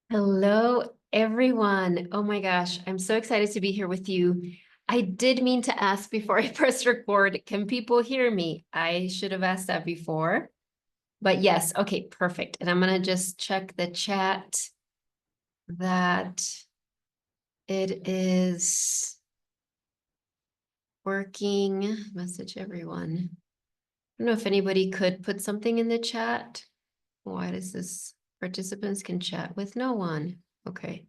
Hello, everyone. Oh my gosh, I'm so excited to be here with you. I did mean to ask before I press record, can people hear me? I should have asked that before, but yes, okay, perfect. And I'm gonna just check the chat that it is working. Message everyone. I don't know if anybody could put something in the chat. Why does this? Participants can chat with no one. Okay.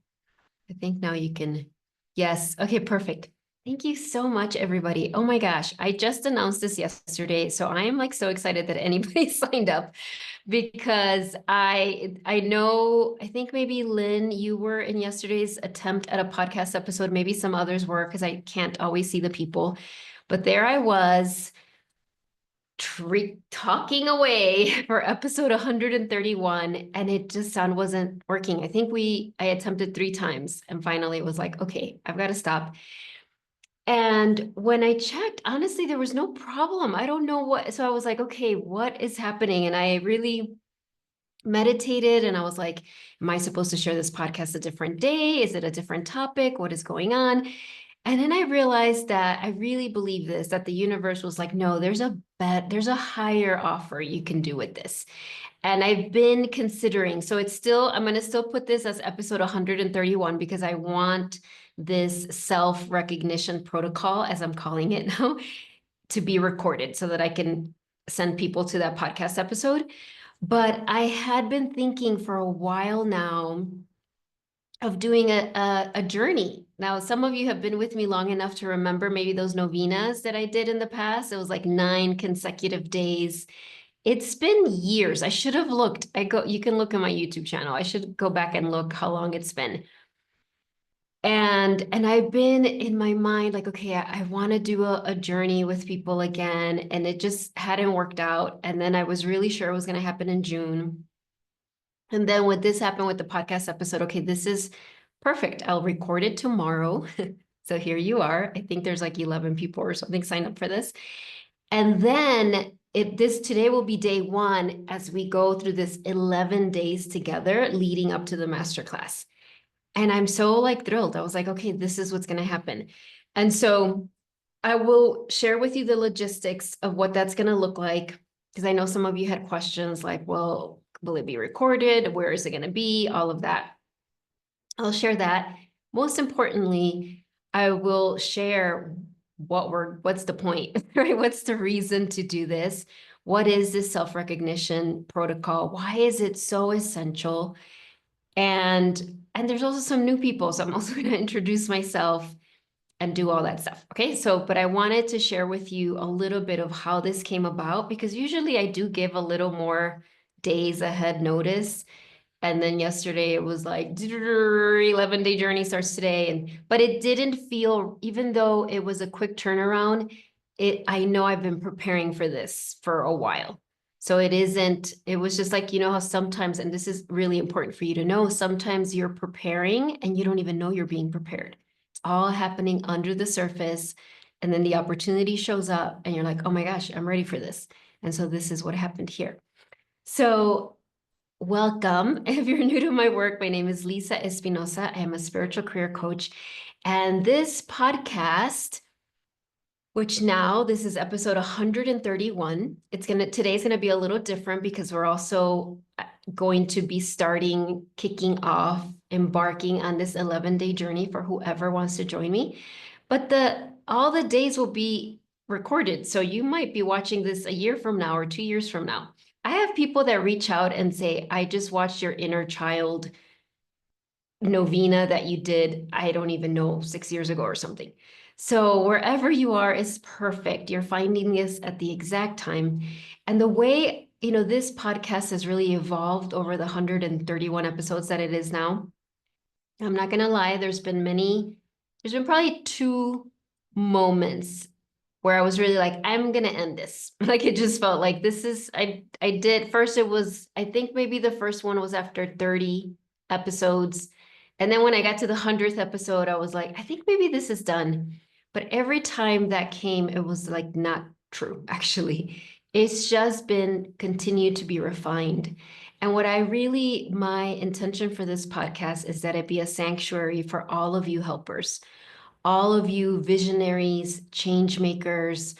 I think now you can. Yes. Okay, perfect. Thank you so much, everybody. Oh my gosh, I just announced this yesterday, so I am like so excited that anybody signed up because I know I think maybe Lynn, you were in yesterday's attempt at a podcast episode. Maybe some others were because I can't always see the people, but there I was talking away for episode 131 and it just sound wasn't working. I attempted 3 times and finally it was like, okay, I've got to stop. And when I checked, honestly, there was no problem. I don't know what, so I was like, okay, what is happening? And I really meditated and I was like, am I supposed to share this podcast a different day? Is it a different topic? What is going on? And then I realized that I really believe this, that the universe was like, no, there's a higher offer you can do with this. And I've been considering, so I'm going to still put this as episode 131 because I want this self-recognition protocol, as I'm calling it now, to be recorded so that I can send people to that podcast episode. But I had been thinking for a while now of doing a journey. Now, some of you have been with me long enough to remember maybe those novenas that I did in the past. It was like 9 consecutive days. It's been years. I should have looked. You can look at my YouTube channel. I should go back and look how long it's been. And I've been in my mind like, okay, I want to do a journey with people again. And it just hadn't worked out. And then I was really sure it was going to happen in June. And then when this happened with the podcast episode, okay, this is perfect. I'll record it tomorrow. So here you are. I think there's like 11 people or something signed up for this. And then this today will be day one as we go through this 11 days together leading up to the masterclass. And I'm so like thrilled. I was like, okay, this is what's going to happen. And so I will share with you the logistics of what that's going to look like. Because I know some of you had questions like, well, will it be recorded? Where is it going to be? All of that. I'll share that. Most importantly, I will share what's the point, right? What's the reason to do this? What is this self-recognition protocol? Why is it so essential? And there's also some new people. So I'm also going to introduce myself and do all that stuff. Okay. But I wanted to share with you a little bit of how this came about because usually I do give a little more days ahead notice. And then yesterday it was like 11-day journey starts today. But it didn't feel, even though it was a quick turnaround, I know I've been preparing for this for a while. So it was just like, you know how sometimes, and this is really important for you to know, sometimes you're preparing and you don't even know you're being prepared. It's all happening under the surface. And then the opportunity shows up and you're like, oh my gosh, I'm ready for this. And so this is what happened here. So welcome. If you're new to my work, my name is Lisa Espinosa. I am a spiritual career coach. And this podcast, which now this is episode 131. Today's going to be a little different because we're also going to be kicking off, embarking on this 11-day journey for whoever wants to join me. But all the days will be recorded. So you might be watching this a year from now or 2 years from now. I have people that reach out and say, I just watched your inner child novena that you did, I don't even know, 6 years ago or something. So wherever you are is perfect. You're finding this at the exact time. And the way, this podcast has really evolved over the 131 episodes that it is now. I'm not going to lie, there's been probably 2 moments where I was really like, I'm going to end this. Like it just felt like I did first, I think maybe the first one was after 30 episodes. And then when I got to the 100th episode, I was like, I think maybe this is done. But every time that came, it was like not true, actually. It's just been continued to be refined. And my intention for this podcast is that it be a sanctuary for all of you helpers, all of you visionaries, change makers,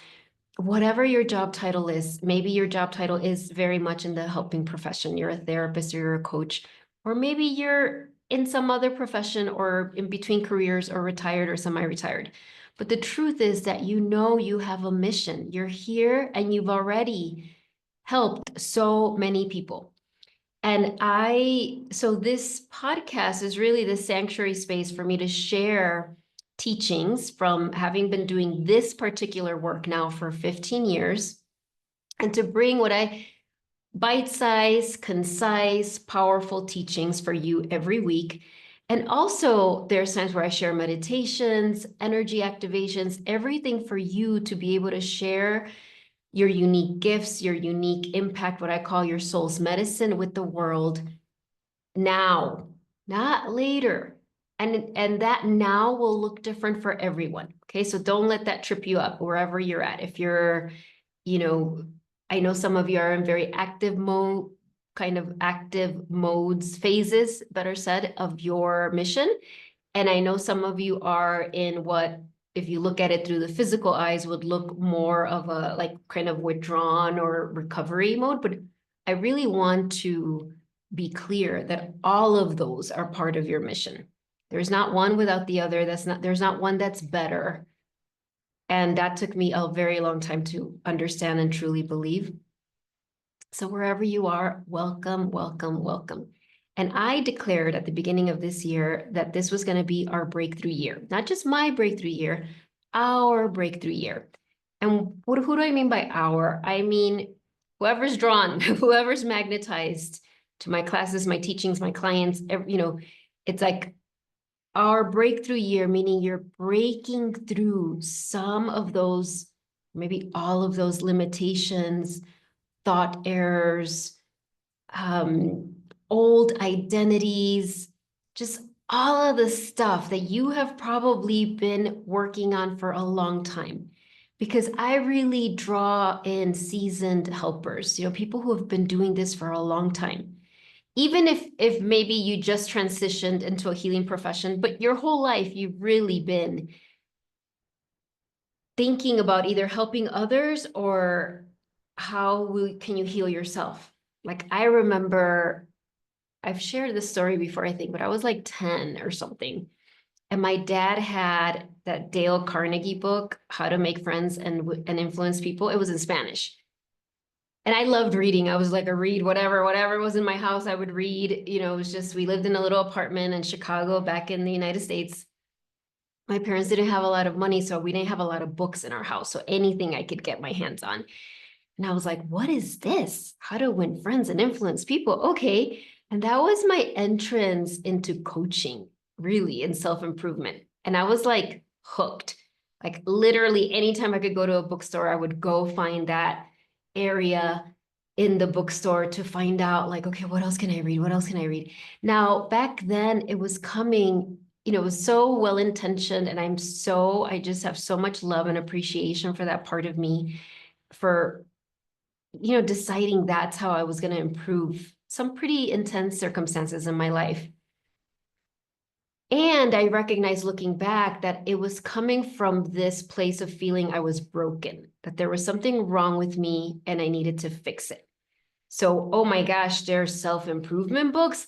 whatever your job title is. Maybe your job title is very much in the helping profession. You're a therapist or you're a coach, or maybe you're in some other profession or in between careers or retired or semi-retired. But the truth is that you have a mission. You're here and you've already helped so many people. And so this podcast is really the sanctuary space for me to share teachings from having been doing this particular work now for 15 years and to bring bite-sized, concise, powerful teachings for you every week. And also there's times where I share meditations, energy activations, everything for you to be able to share your unique gifts, your unique impact, what I call your soul's medicine with the world now, not later. And that now will look different for everyone. Okay. So don't let that trip you up wherever you're at. If you're, you know, I know some of you are in very active mode, kind of active modes, phases, better said, of your mission. And I know some of you are in what, if you look at it through the physical eyes, would look more of a like kind of withdrawn or recovery mode. But I really want to be clear that all of those are part of your mission. There's not one without the other. There's not one that's better. And that took me a very long time to understand and truly believe. So wherever you are, welcome, welcome, welcome. And I declared at the beginning of this year that this was going to be our breakthrough year, not just my breakthrough year, our breakthrough year. And who do I mean by our? I mean, whoever's drawn, whoever's magnetized to my classes, my teachings, my clients, it's like our breakthrough year, meaning you're breaking through some of those, maybe all of those limitations, thought errors, old identities, just all of the stuff that you have probably been working on for a long time. Because I really draw in seasoned helpers, people who have been doing this for a long time. Even if maybe you just transitioned into a healing profession, but your whole life you've really been thinking about either helping others or can you heal yourself? Like I remember, I've shared this story before, I think, but I was like 10 or something. And my dad had that Dale Carnegie book, How to Make Friends and Influence People. It was in Spanish. And I loved reading. I was like a read, whatever was in my house, I would read. It was just, we lived in a little apartment in Chicago back in the United States. My parents didn't have a lot of money, so we didn't have a lot of books in our house. So anything I could get my hands on. And I was like, what is this? How to win friends and influence people? Okay. And that was my entrance into coaching, really, and self-improvement. And I was like hooked. Like literally anytime I could go to a bookstore, I would go find that area in the bookstore to find out like, okay, what else can I read? What else can I read? Now, back then it was coming, it was so well-intentioned, and I just have so much love and appreciation for that part of me, for deciding that's how I was going to improve some pretty intense circumstances in my life. And I recognized looking back that it was coming from this place of feeling I was broken, that there was something wrong with me and I needed to fix it. So, oh my gosh, there's self-improvement books.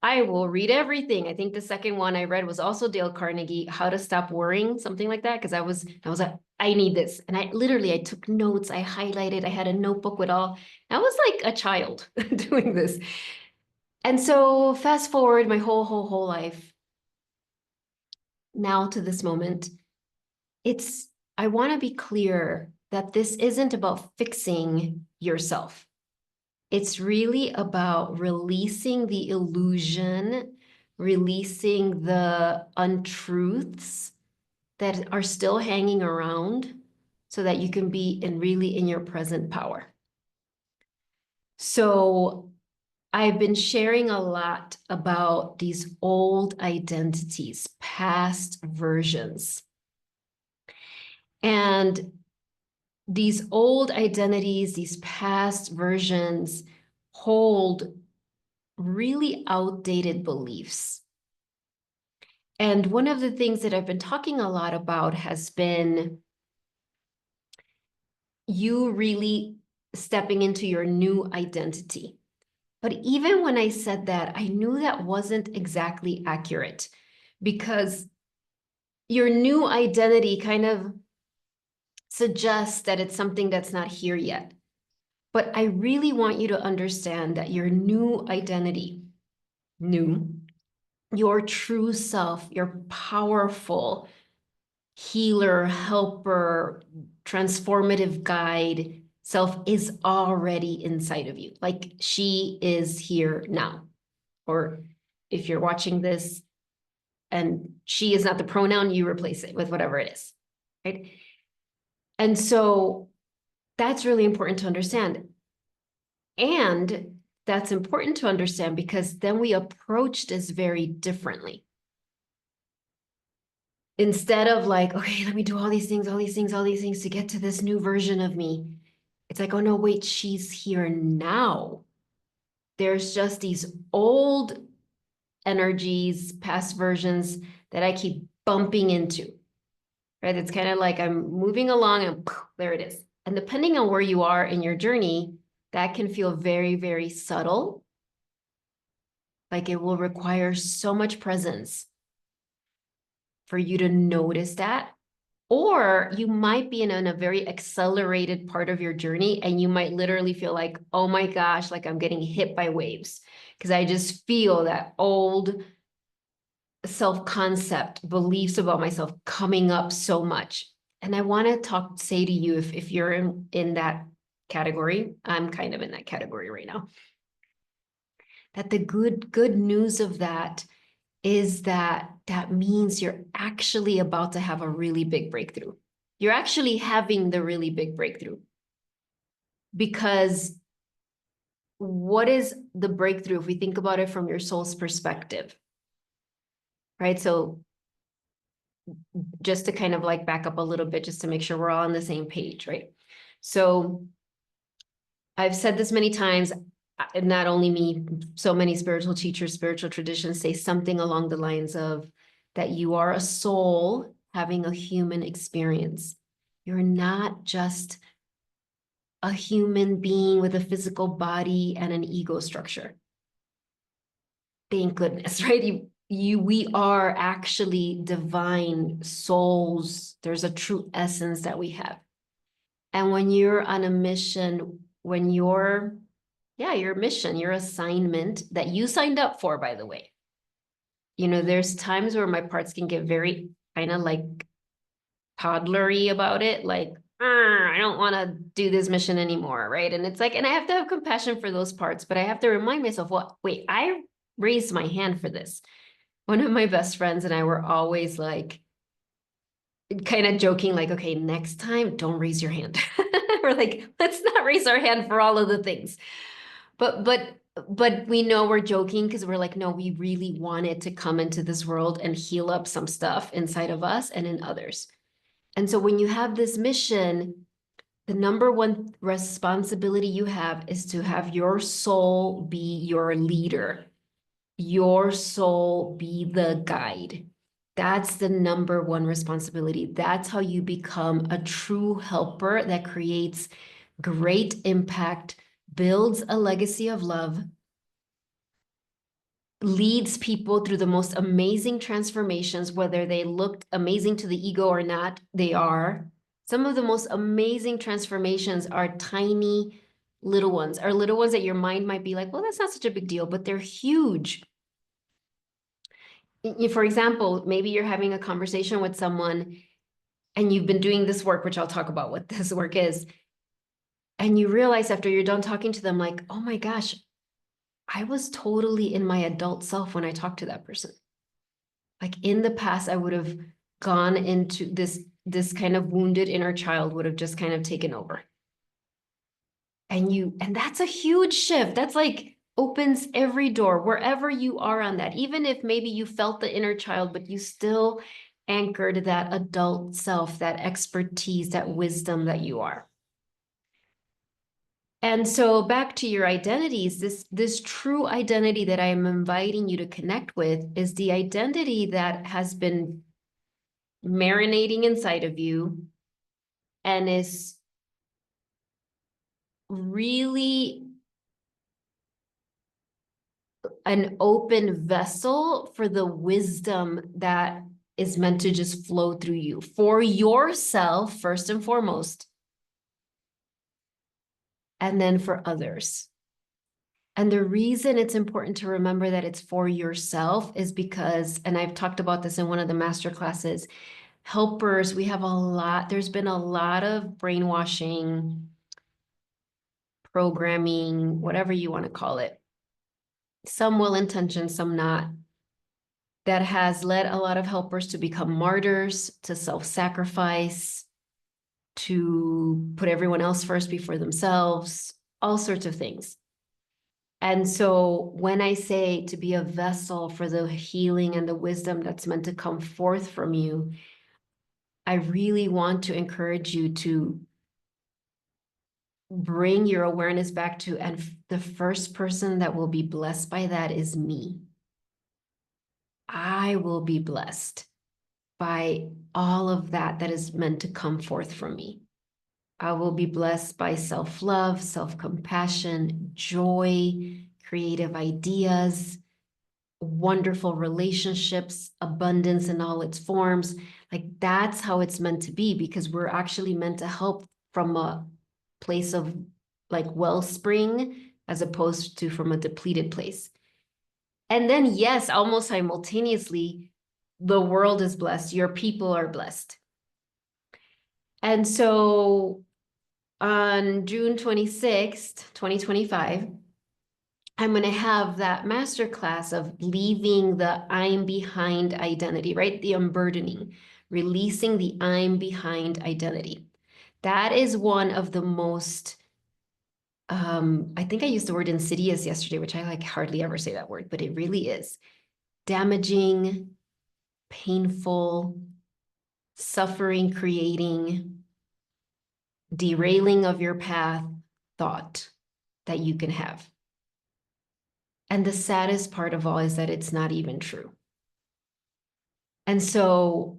I will read everything. I think the second one I read was also Dale Carnegie, How to Stop Worrying, something like that. Because I was like, I need this. And I took notes, I highlighted, I had a notebook with I was like a child doing this. And so fast forward my whole life now to this moment, I want to be clear that this isn't about fixing yourself. It's really about releasing the illusion, releasing the untruths that are still hanging around so that you can be really in your present power. So I've been sharing a lot about these old identities, past versions. And these old identities, these past versions hold really outdated beliefs. And one of the things that I've been talking a lot about has been you really stepping into your new identity. But even when I said that, I knew that wasn't exactly accurate because your new identity kind of suggests that it's something that's not here yet. But I really want you to understand that your new identity, your true self, your powerful healer, helper, transformative guide self is already inside of you. Like she is here now. Or if you're watching this and she is not the pronoun, you replace it with whatever it is, right? And so that's really important to understand. And that's important to understand because then we approach this very differently. Instead of like, okay, let me do all these things, all these things, all these things to get to this new version of me. It's like, oh no, wait, she's here now. There's just these old energies, past versions that I keep bumping into, right? It's kind of like I'm moving along and poof, there it is. And depending on where you are in your journey, that can feel very, very subtle. Like it will require so much presence for you to notice that. Or you might be in a very accelerated part of your journey and you might literally feel like, oh my gosh, like I'm getting hit by waves because I just feel that old self-concept, beliefs about myself coming up so much. And I want to say to you, if you're in that category, I'm kind of in that category right now, that the good news of that is that that means you're actually about to have a really big breakthrough. You're actually having the really big breakthrough because what is the breakthrough if we think about it from your soul's perspective, right? So just to kind of like back up a little bit, just to make sure we're all on the same page, right? So I've said this many times, not only me, so many spiritual teachers, spiritual traditions say something along the lines of that you are a soul having a human experience. You're not just a human being with a physical body and an ego structure. Thank goodness, right? We are actually divine souls. There's a true essence that we have. And when you're on a mission, when your mission, your assignment that you signed up for, by the way, there's times where my parts can get very kind of like toddlery about it, like, I don't want to do this mission anymore, right? And it's like, and I have to have compassion for those parts, but I have to remind myself, well, wait, I raised my hand for this. One of my best friends and I were always like, kind of joking, like, okay, next time, don't raise your hand. We're like, let's not raise our hand for all of the things. But we know we're joking because we're like, no, we really wanted to come into this world and heal up some stuff inside of us and in others. And so when you have this mission, the number one responsibility you have is to have your soul be your leader, your soul be the guide. That's the number one responsibility. That's how you become a true helper that creates great impact, builds a legacy of love, leads people through the most amazing transformations, whether they look amazing to the ego or not, they are. Some of the most amazing transformations are tiny little ones, are little ones that your mind might be like, well, that's not such a big deal, but they're huge. For example, maybe you're having a conversation with someone and you've been doing this work, which I'll talk about what this work is. And you realize after you're done talking to them, like, oh my gosh, I was totally in my adult self when I talked to that person. Like in the past, I would have gone into this kind of wounded inner child would have just kind of taken over. And that's a huge shift. That's like opens every door wherever you are on that. Even if maybe you felt the inner child, but you still anchored that adult self, that expertise, that wisdom that you are. And so back to your identities, this true identity that I am inviting you to connect with is the identity that has been marinating inside of you and is really an open vessel for the wisdom that is meant to just flow through you for yourself, first and foremost, and then for others. And the reason it's important to remember that it's for yourself is because, and I've talked about this in one of the master classes, helpers, we have a lot, there's been a lot of brainwashing, programming, whatever you want to call it. Some well-intentioned, some not, that has led a lot of helpers to become martyrs, to self-sacrifice, to put everyone else first before themselves, all sorts of things. And so when I say to be a vessel for the healing and the wisdom that's meant to come forth from you, I really want to encourage you to bring your awareness back to, and the first person that will be blessed by that is me. I will be blessed by all of that that is meant to come forth from me. I will be blessed by self-love, self-compassion, joy, creative ideas, wonderful relationships, abundance in all its forms. Like that's how it's meant to be, because we're actually meant to help from a place of like wellspring as opposed to from a depleted place. And then, yes, almost simultaneously, the world is blessed, your people are blessed. And so on June 26th, 2025, I'm going to have that masterclass of leaving the I'm behind identity, right? The unburdening, releasing the I'm behind identity. That is one of the most, I think I used the word insidious yesterday, which I like hardly ever say that word, but it really is damaging, painful, suffering, creating, derailing of your path thought that you can have. And the saddest part of all is that it's not even true. And so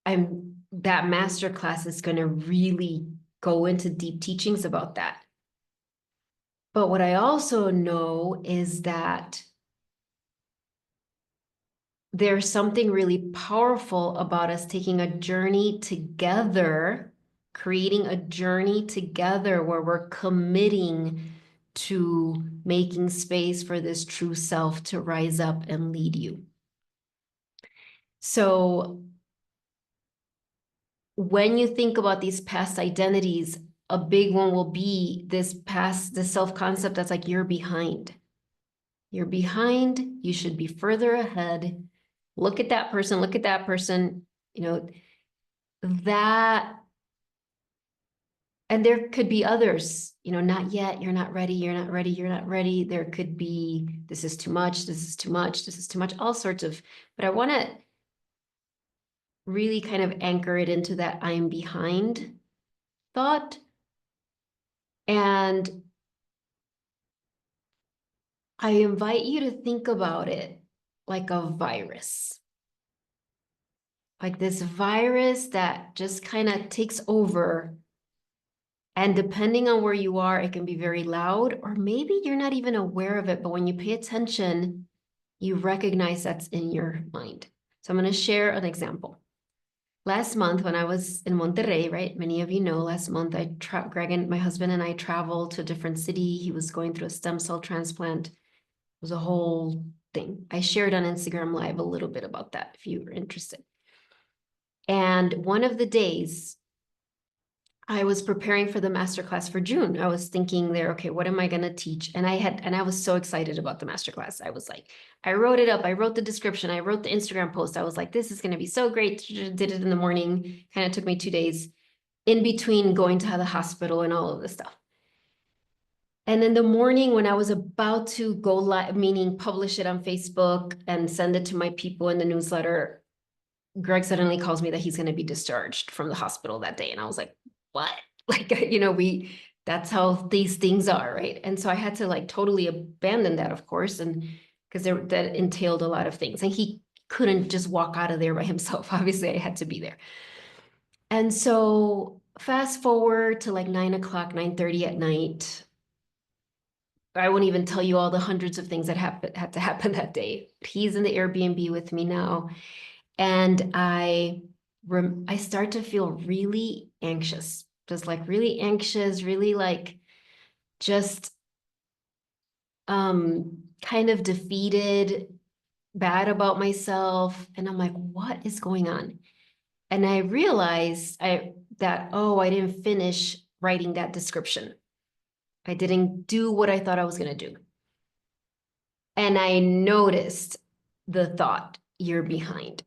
that masterclass is going to really go into deep teachings about that. But what I also know is that there's something really powerful about us taking a journey together, creating a journey together where we're committing to making space for this true self to rise up and lead you. So when you think about these past identities, a big one will be this self-concept that's like, you're behind. You're behind, you should be further ahead. Look at that person, you know, that, and there could be others, you know, not yet, you're not ready, you're not ready, you're not ready. There could be, this is too much, this is too much, this is too much, all sorts of, but I want to really kind of anchor it into that I'm behind thought. And I invite you to think about it like a virus. Like this virus that just kind of takes over. And depending on where you are, it can be very loud, or maybe you're not even aware of it, but when you pay attention, you recognize that's in your mind. So I'm going to share an example. Last month, when I was in Monterrey, right? Many of you know, last month, Greg and my husband and I traveled to a different city. He was going through a stem cell transplant. It was a whole thing. I shared on Instagram Live a little bit about that if you were interested. And one of the days, I was preparing for the masterclass for June. I was thinking there, okay, what am I going to teach? And I was so excited about the masterclass. I was like, I wrote it up. I wrote the description. I wrote the Instagram post. I was like, this is going to be so great. Did it in the morning. Kind of took me 2 days in between going to the hospital and all of this stuff. And in the morning when I was about to go live, meaning publish it on Facebook and send it to my people in the newsletter, Greg suddenly calls me that he's going to be discharged from the hospital that day. And I was like, what? Like, you know, that's how these things are, right? And so I had to like totally abandon that, of course, and because that entailed a lot of things. And he couldn't just walk out of there by himself. Obviously, I had to be there. And so fast forward to like 9 o'clock, 9:30 at night. I won't even tell you all the hundreds of things that had to happen that day. He's in the Airbnb with me now, and I start to feel really anxious, just like really anxious, really like just kind of defeated, bad about myself. And I'm like, what is going on? And I realized that, oh, I didn't finish writing that description. I didn't do what I thought I was going to do. And I noticed the thought, you're behind.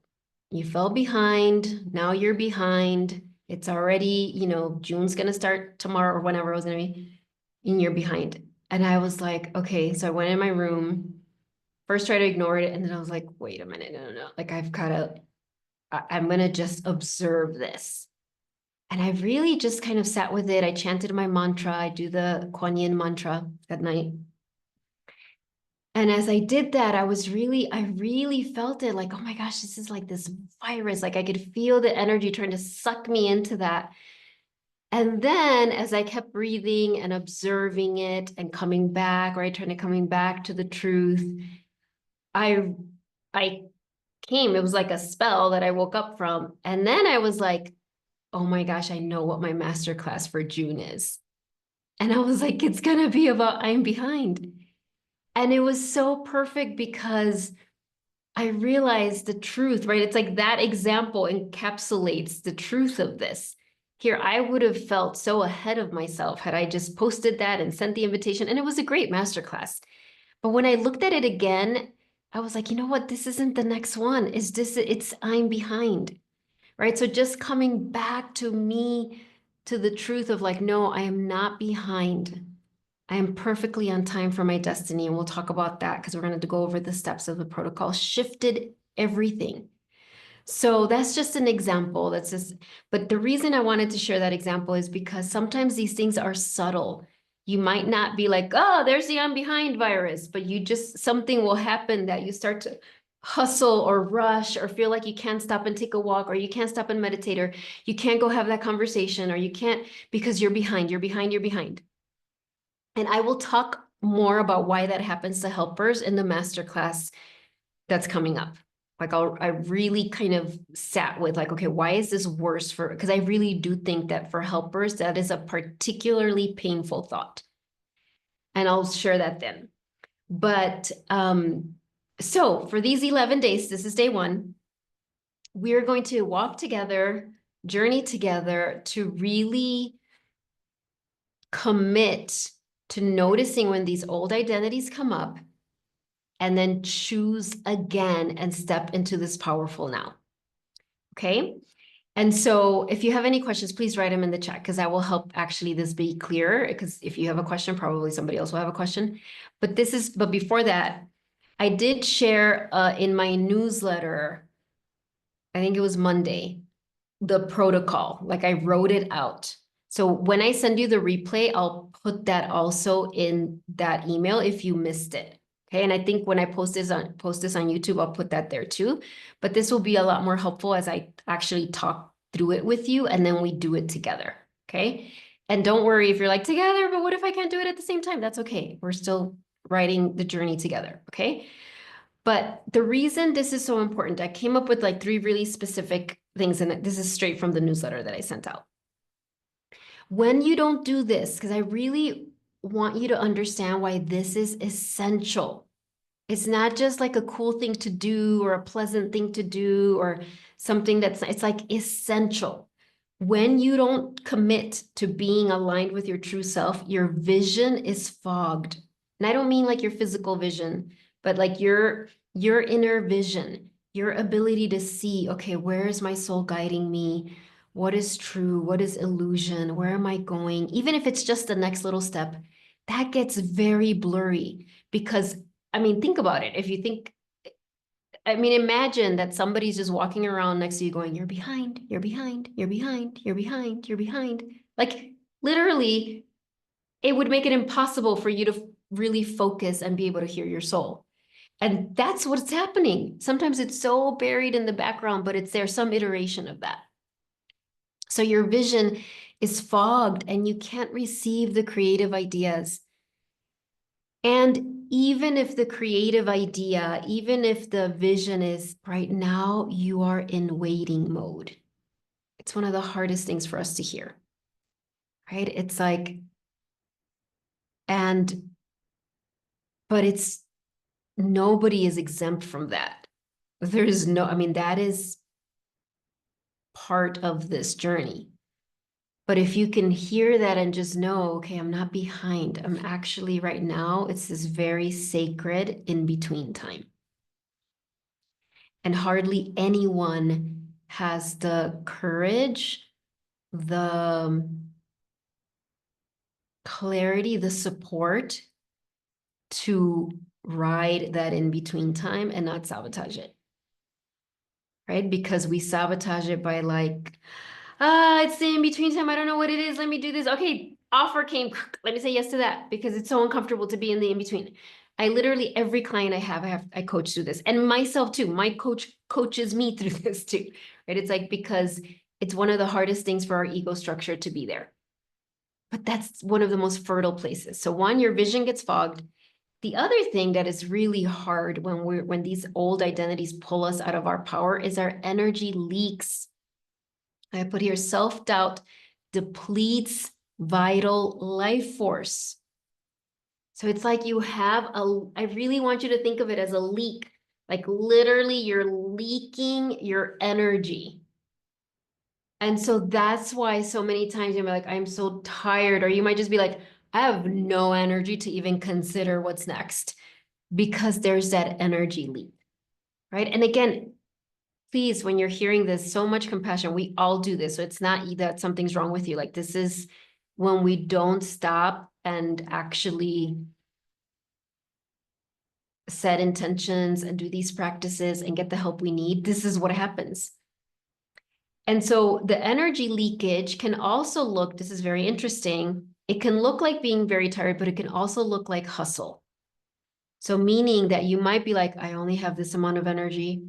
You fell behind. Now you're behind. It's already, June's going to start tomorrow or whenever it was going to be, and you're behind. And I was like, okay. So I went in my room, first tried to ignore it. And then I was like, wait a minute. No. Like I've got to, I'm going to just observe this. And I really just kind of sat with it. I chanted my mantra. I do the Kuan Yin mantra at night. And as I did that, I really felt it like, oh my gosh, this is like this virus. Like I could feel the energy trying to suck me into that. And then as I kept breathing and observing it and coming back, right, trying to coming back to the truth, I I came, it was like a spell that I woke up from. And then I was like, oh my gosh, I know what my master class for June is. And I was like, it's gonna be about I'm behind. And it was so perfect because I realized the truth, right? It's like that example encapsulates the truth of this. Here, I would have felt so ahead of myself had I just posted that and sent the invitation. And it was a great masterclass. But when I looked at it again, I was like, you know what? This isn't the next one. It's I'm behind, right? So just coming back to me, to the truth of like, no, I am not behind. I am perfectly on time for my destiny. And we'll talk about that because we're going to go over the steps of the protocol, shifted everything. So that's just an example. But the reason I wanted to share that example is because sometimes these things are subtle. You might not be like, oh, there's the I'm behind virus, but something will happen that you start to hustle or rush or feel like you can't stop and take a walk or you can't stop and meditate or you can't go have that conversation or you can't because you're behind, you're behind, you're behind. And I will talk more about why that happens to helpers in the masterclass that's coming up. Like I really kind of sat with like, okay, why is this worse because I really do think that for helpers, that is a particularly painful thought. And I'll share that then. But so for these 11 days, this is day 1, we are going to walk together, journey together to really commit to noticing when these old identities come up and then choose again and step into this powerful now. Okay. And so if you have any questions, please write them in the chat because that will help actually this be clearer. Because if you have a question, probably somebody else will have a question. But before that, I did share in my newsletter, I think it was Monday, the protocol. Like I wrote it out. So when I send you the replay, I'll put that also in that email if you missed it. Okay. And I think when I post this on YouTube, I'll put that there too. But this will be a lot more helpful as I actually talk through it with you and then we do it together. Okay. And don't worry if you're like together, but what if I can't do it at the same time? That's okay. We're still writing the journey together. Okay. But the reason this is so important, I came up with like 3 really specific things, and this is straight from the newsletter that I sent out. When you don't do this, because I really want you to understand why this is essential. It's not just like a cool thing to do or a pleasant thing to do or something it's like essential. When you don't commit to being aligned with your true self, your vision is fogged. And I don't mean like your physical vision, but like your inner vision, your ability to see, okay, where is my soul guiding me? What is true? What is illusion? Where am I going? Even if it's just the next little step, that gets very blurry because, I mean, think about it. Imagine that somebody's just walking around next to you going, you're behind, you're behind, you're behind, you're behind, you're behind. Like literally, it would make it impossible for you to really focus and be able to hear your soul. And that's what's happening. Sometimes it's so buried in the background, but it's there, some iteration of that. So your vision is fogged and you can't receive the creative ideas. And even if the creative idea, even if the vision is right now, you are in waiting mode. It's one of the hardest things for us to hear, right? It's like, but it's, nobody is exempt from that. There's no, I mean, that is part of this journey. But if you can hear that and just know, okay, I'm not behind. I'm actually right now, it's this very sacred in between time. And hardly anyone has the courage, the clarity, the support to ride that in between time and not sabotage it. Right? Because we sabotage it by like, it's the in between time. I don't know what it is. Let me do this. Okay, offer came. Let me say yes to that because it's so uncomfortable to be in the in between. I literally, every client I coach through this, and myself too. My coach coaches me through this too, right? It's like, because it's one of the hardest things for our ego structure to be there. But that's one of the most fertile places. So one, your vision gets fogged. The other thing that is really hard when these old identities pull us out of our power is our energy leaks. I put here, self-doubt depletes vital life force. So it's like you have I really want you to think of it as a leak, like literally you're leaking your energy. And so that's why so many times you're like, I'm so tired, or you might just be like, I have no energy to even consider what's next because there's that energy leak, right? And again, please, when you're hearing this, so much compassion. We all do this. So it's not that something's wrong with you. Like this is when we don't stop and actually set intentions and do these practices and get the help we need. This is what happens. And so the energy leakage can also look, this is very interesting. It can look like being very tired, but it can also look like hustle. So meaning that you might be like, I only have this amount of energy.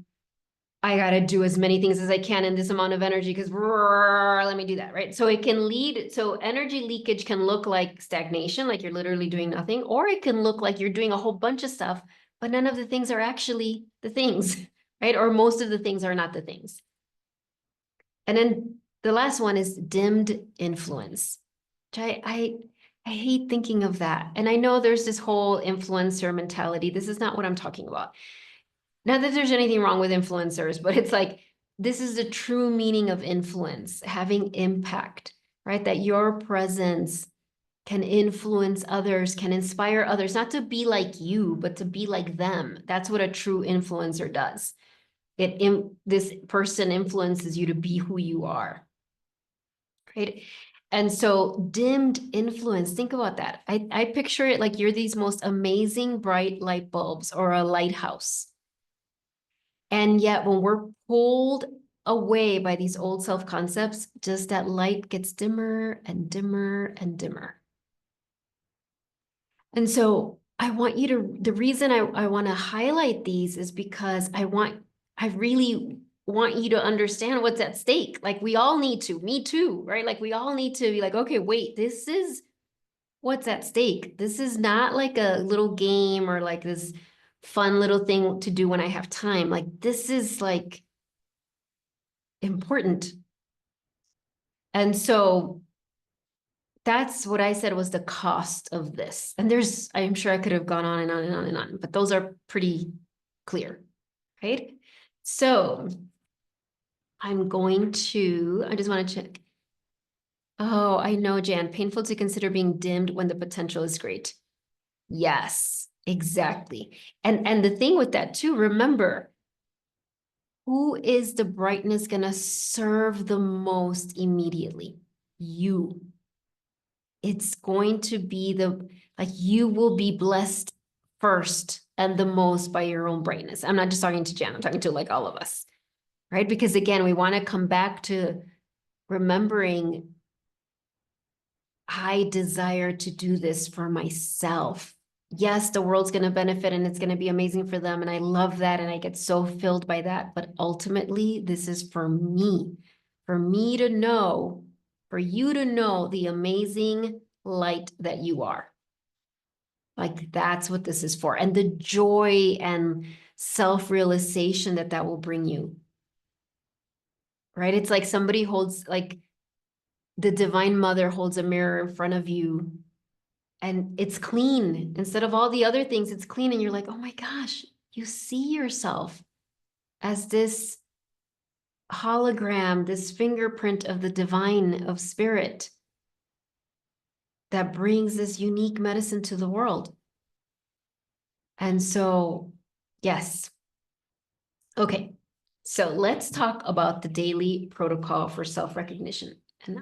I got to do as many things as I can in this amount of energy because let me do that, right? So it can lead, so energy leakage can look like stagnation, like you're literally doing nothing, or it can look like you're doing a whole bunch of stuff, but none of the things are actually the things, right? Or most of the things are not the things. And then the last one is dimmed influence, which I hate thinking of that. And I know there's this whole influencer mentality. This is not what I'm talking about. Not that there's anything wrong with influencers, but it's like, this is the true meaning of influence, having impact, right? That your presence can influence others, can inspire others, not to be like you, but to be like them. That's what a true influencer does. This person influences you to be who you are, right? And so dimmed influence, think about that. I picture it like you're these most amazing bright light bulbs or a lighthouse. And yet when we're pulled away by these old self-concepts, just that light gets dimmer and dimmer and dimmer. And so I want you to, the reason I want to highlight these is because I really want you to understand what's at stake. Like we all need to, me too, right? Like we all need to be like, okay, wait, this is what's at stake. This is not like a little game or like this fun little thing to do when I have time. Like this is like important. And so that's what I said was the cost of this. And I'm sure I could have gone on and on and on and on, but those are pretty clear, right? So I just want to check. Oh, I know, Jan, painful to consider being dimmed when the potential is great. Yes, exactly. And the thing with that too, remember, who is the brightness gonna serve the most immediately? You. It's going to be like you will be blessed first and the most by your own brightness. I'm not just talking to Jan, I'm talking to like all of us, right? Because again, we want to come back to remembering I desire to do this for myself. Yes, the world's going to benefit and it's going to be amazing for them. And I love that. And I get so filled by that. But ultimately, this is for me to know, for you to know the amazing light that you are. Like that's what this is for. And the joy and self-realization that that will bring you, right? It's like somebody holds, like the Divine Mother holds a mirror in front of you and it's clean. Instead of all the other things, it's clean. And you're like, oh my gosh, you see yourself as this hologram, this fingerprint of the divine, of spirit that brings this unique medicine to the world. And so, yes. Okay. So let's talk about the daily protocol for self-recognition. And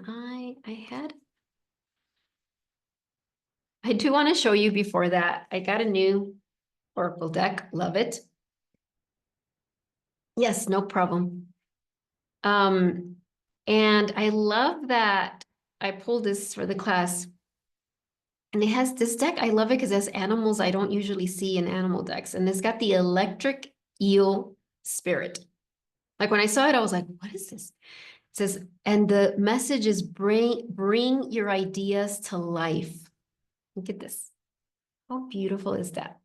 I do want to show you before that. I got a new Oracle deck. Love it. Yes, no problem. And I love that I pulled this for the class. And it has this deck. I love it because it has animals I don't usually see in animal decks. And it's got the electric eel spirit. Like when I saw it, I was like, what is this? It says, and the message is bring your ideas to life. Look at this. How beautiful is that?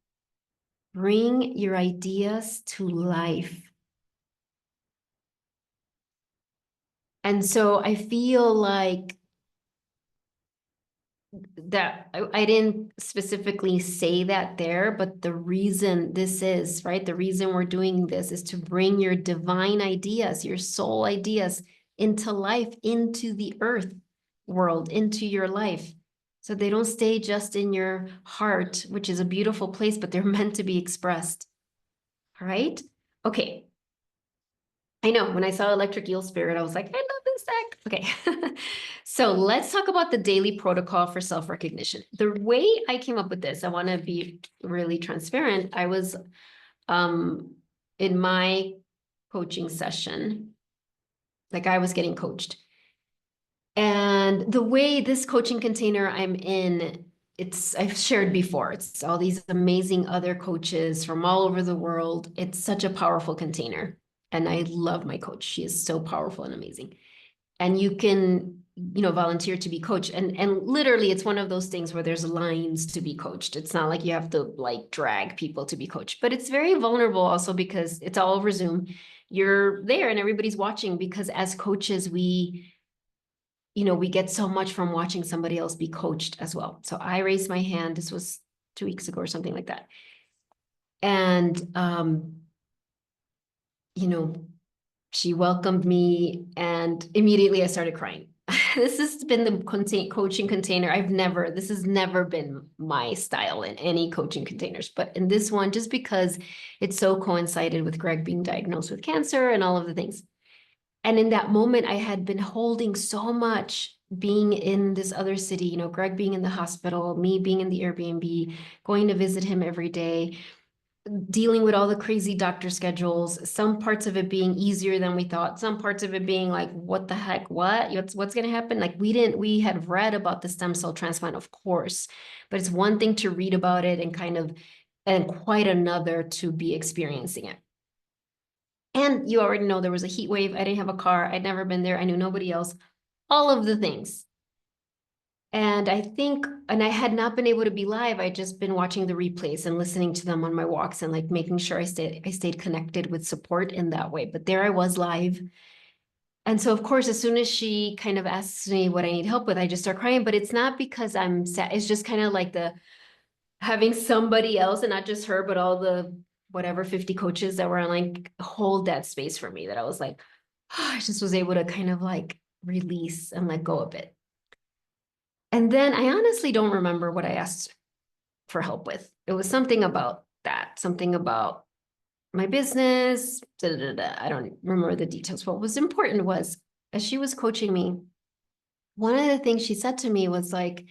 Bring your ideas to life. And so I feel like that I didn't specifically say that there, but the reason this is, right? The reason we're doing this is to bring your divine ideas, your soul ideas into life, into the earth world, into your life. So they don't stay just in your heart, which is a beautiful place, but they're meant to be expressed. All right? Okay. I know when I saw Electric Eel Spirit, I was like, I love this deck. Okay. So let's talk about the daily protocol for self-recognition. The way I came up with this, I want to be really transparent. I was in my coaching session, like I was getting coached. And the way this coaching container I'm in, I've shared before, it's all these amazing other coaches from all over the world. It's such a powerful container. And I love my coach. She is so powerful and amazing. And you can, volunteer to be coached. And literally it's one of those things where there's lines to be coached. It's not like you have to like drag people to be coached, but it's very vulnerable also because it's all over Zoom. You're there and everybody's watching because as coaches, we get so much from watching somebody else be coached as well. So I raised my hand. This was 2 weeks ago or something like that. And, she welcomed me and immediately I started crying. This has been the coaching container. This has never been my style in any coaching containers, but in this one, just because it's so coincided with Greg being diagnosed with cancer and all of the things. And in that moment, I had been holding so much being in this other city, Greg being in the hospital, me being in the Airbnb, going to visit him every day, dealing with all the crazy doctor schedules, some parts of it being easier than we thought, some parts of it being like, what the heck, what's going to happen? Like we had read about the stem cell transplant, of course, but it's one thing to read about it and quite another to be experiencing it. And you already know there was a heat wave. I didn't have a car. I'd never been there. I knew nobody else, all of the things. And I had not been able to be live. I'd just been watching the replays and listening to them on my walks and like making sure I stayed connected with support in that way. But there I was live. And so of course, as soon as she kind of asks me what I need help with, I just start crying. But it's not because I'm sad. It's just kind of like having somebody else and not just her, but all the whatever 50 coaches that were like hold that space for me that I was like, oh, I just was able to kind of like release and let go a bit. And then I honestly don't remember what I asked for help with. It was something about that, something about my business. I don't remember the details. What was important was, as she was coaching me, one of the things she said to me was like,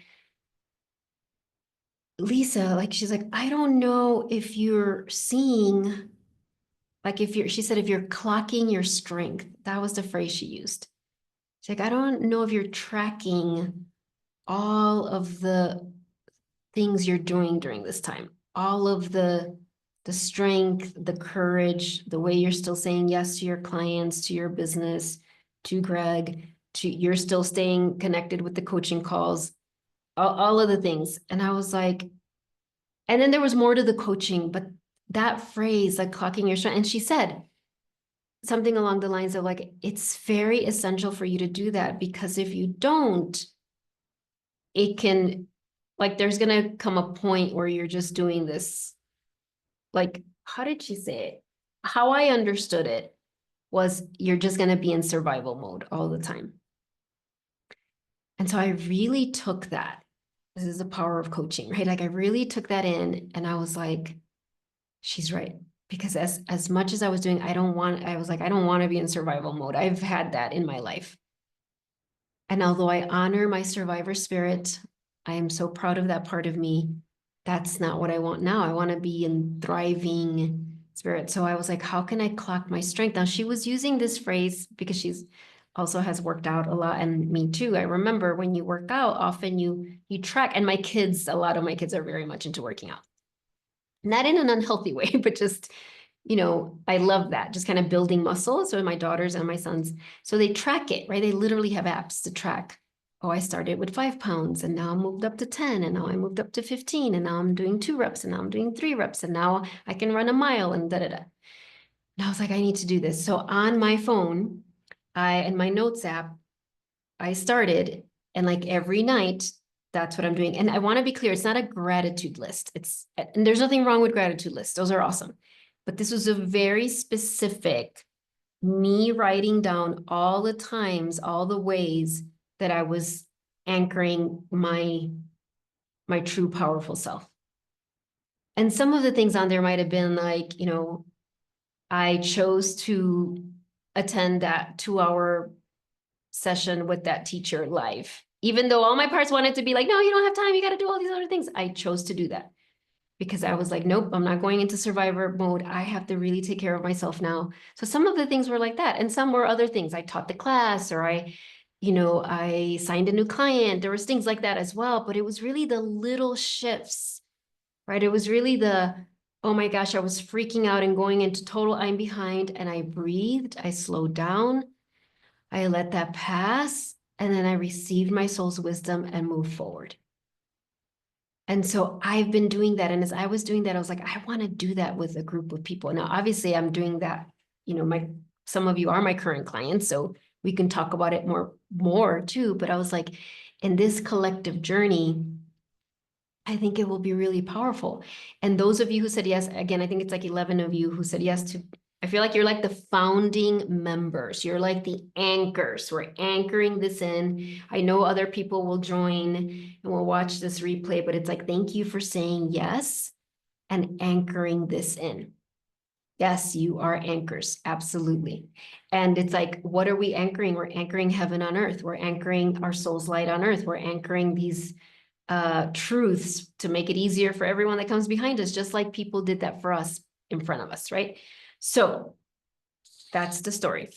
Lisa, like, she's like, I don't know if you're seeing, like, she said, if you're clocking your strength, that was the phrase she used. She's like, I don't know if you're tracking all of the things you're doing during this time, all of the strength, the courage, the way you're still saying yes to your clients, to your business, to Greg, to you're still staying connected with the coaching calls, all of the things. And I was like, and then there was more to the coaching, but that phrase, like clocking your strength, and she said something along the lines of like, it's very essential for you to do that because if you don't, it can, like, there's gonna come a point where you're just doing this, like, how did she say it? How I understood it was you're just gonna be in survival mode all the time. And so I really took that. This is the power of coaching, right? Like I really took that in and I was like, she's right. Because as much as I was doing, I was like, I don't want to be in survival mode. I've had that in my life. And although I honor my survivor spirit, I am so proud of that part of me. That's not what I want now. I want to be in thriving spirit. So I was like, how can I clock my strength? Now she was using this phrase because she's also has worked out a lot, and me too. I remember when you work out, often you track, and my kids, a lot of my kids are very much into working out. Not in an unhealthy way, but just I love that, just kind of building muscles with my daughters and my sons. So they track it, right? They literally have apps to track. Oh, I started with 5 pounds and now I moved up to 10 and now I moved up to 15 and now I'm doing 2 reps and now I'm doing 3 reps and now I can run a mile and da da da. And I was like, I need to do this. So on my phone, in my notes app, I started and like every night, that's what I'm doing. And I want to be clear, it's not a gratitude list. And there's nothing wrong with gratitude lists. Those are awesome. But this was a very specific me writing down all the times, all the ways that I was anchoring my true powerful self. And some of the things on there might have been like, I chose to attend that 2 hour session with that teacher live. Even though all my parts wanted to be like, no, you don't have time, you got to do all these other things. I chose to do that because I was like, nope, I'm not going into survivor mode. I have to really take care of myself now. So some of the things were like that. And some were other things. I taught the class or I signed a new client. There was things like that as well. But it was really the little shifts, right? It was really oh my gosh, I was freaking out and going into total I'm behind. And I breathed, I slowed down, I let that pass. And then I received my soul's wisdom and moved forward. And so I've been doing that. And as I was doing that, I was like, I want to do that with a group of people. Now, obviously, I'm doing that, some of you are my current clients, so we can talk about it more too. But I was like, in this collective journey, I think it will be really powerful. And those of you who said yes, again, I think it's like 11 of you who said yes to, I feel like you're like the founding members. You're like the anchors. We're anchoring this in. I know other people will join and will watch this replay, but it's like, thank you for saying yes and anchoring this in. Yes, you are anchors. Absolutely. And it's like, what are we anchoring? We're anchoring heaven on earth. We're anchoring our soul's light on earth. We're anchoring these truths to make it easier for everyone that comes behind us, just like people did that for us in front of us, right? So that's the story.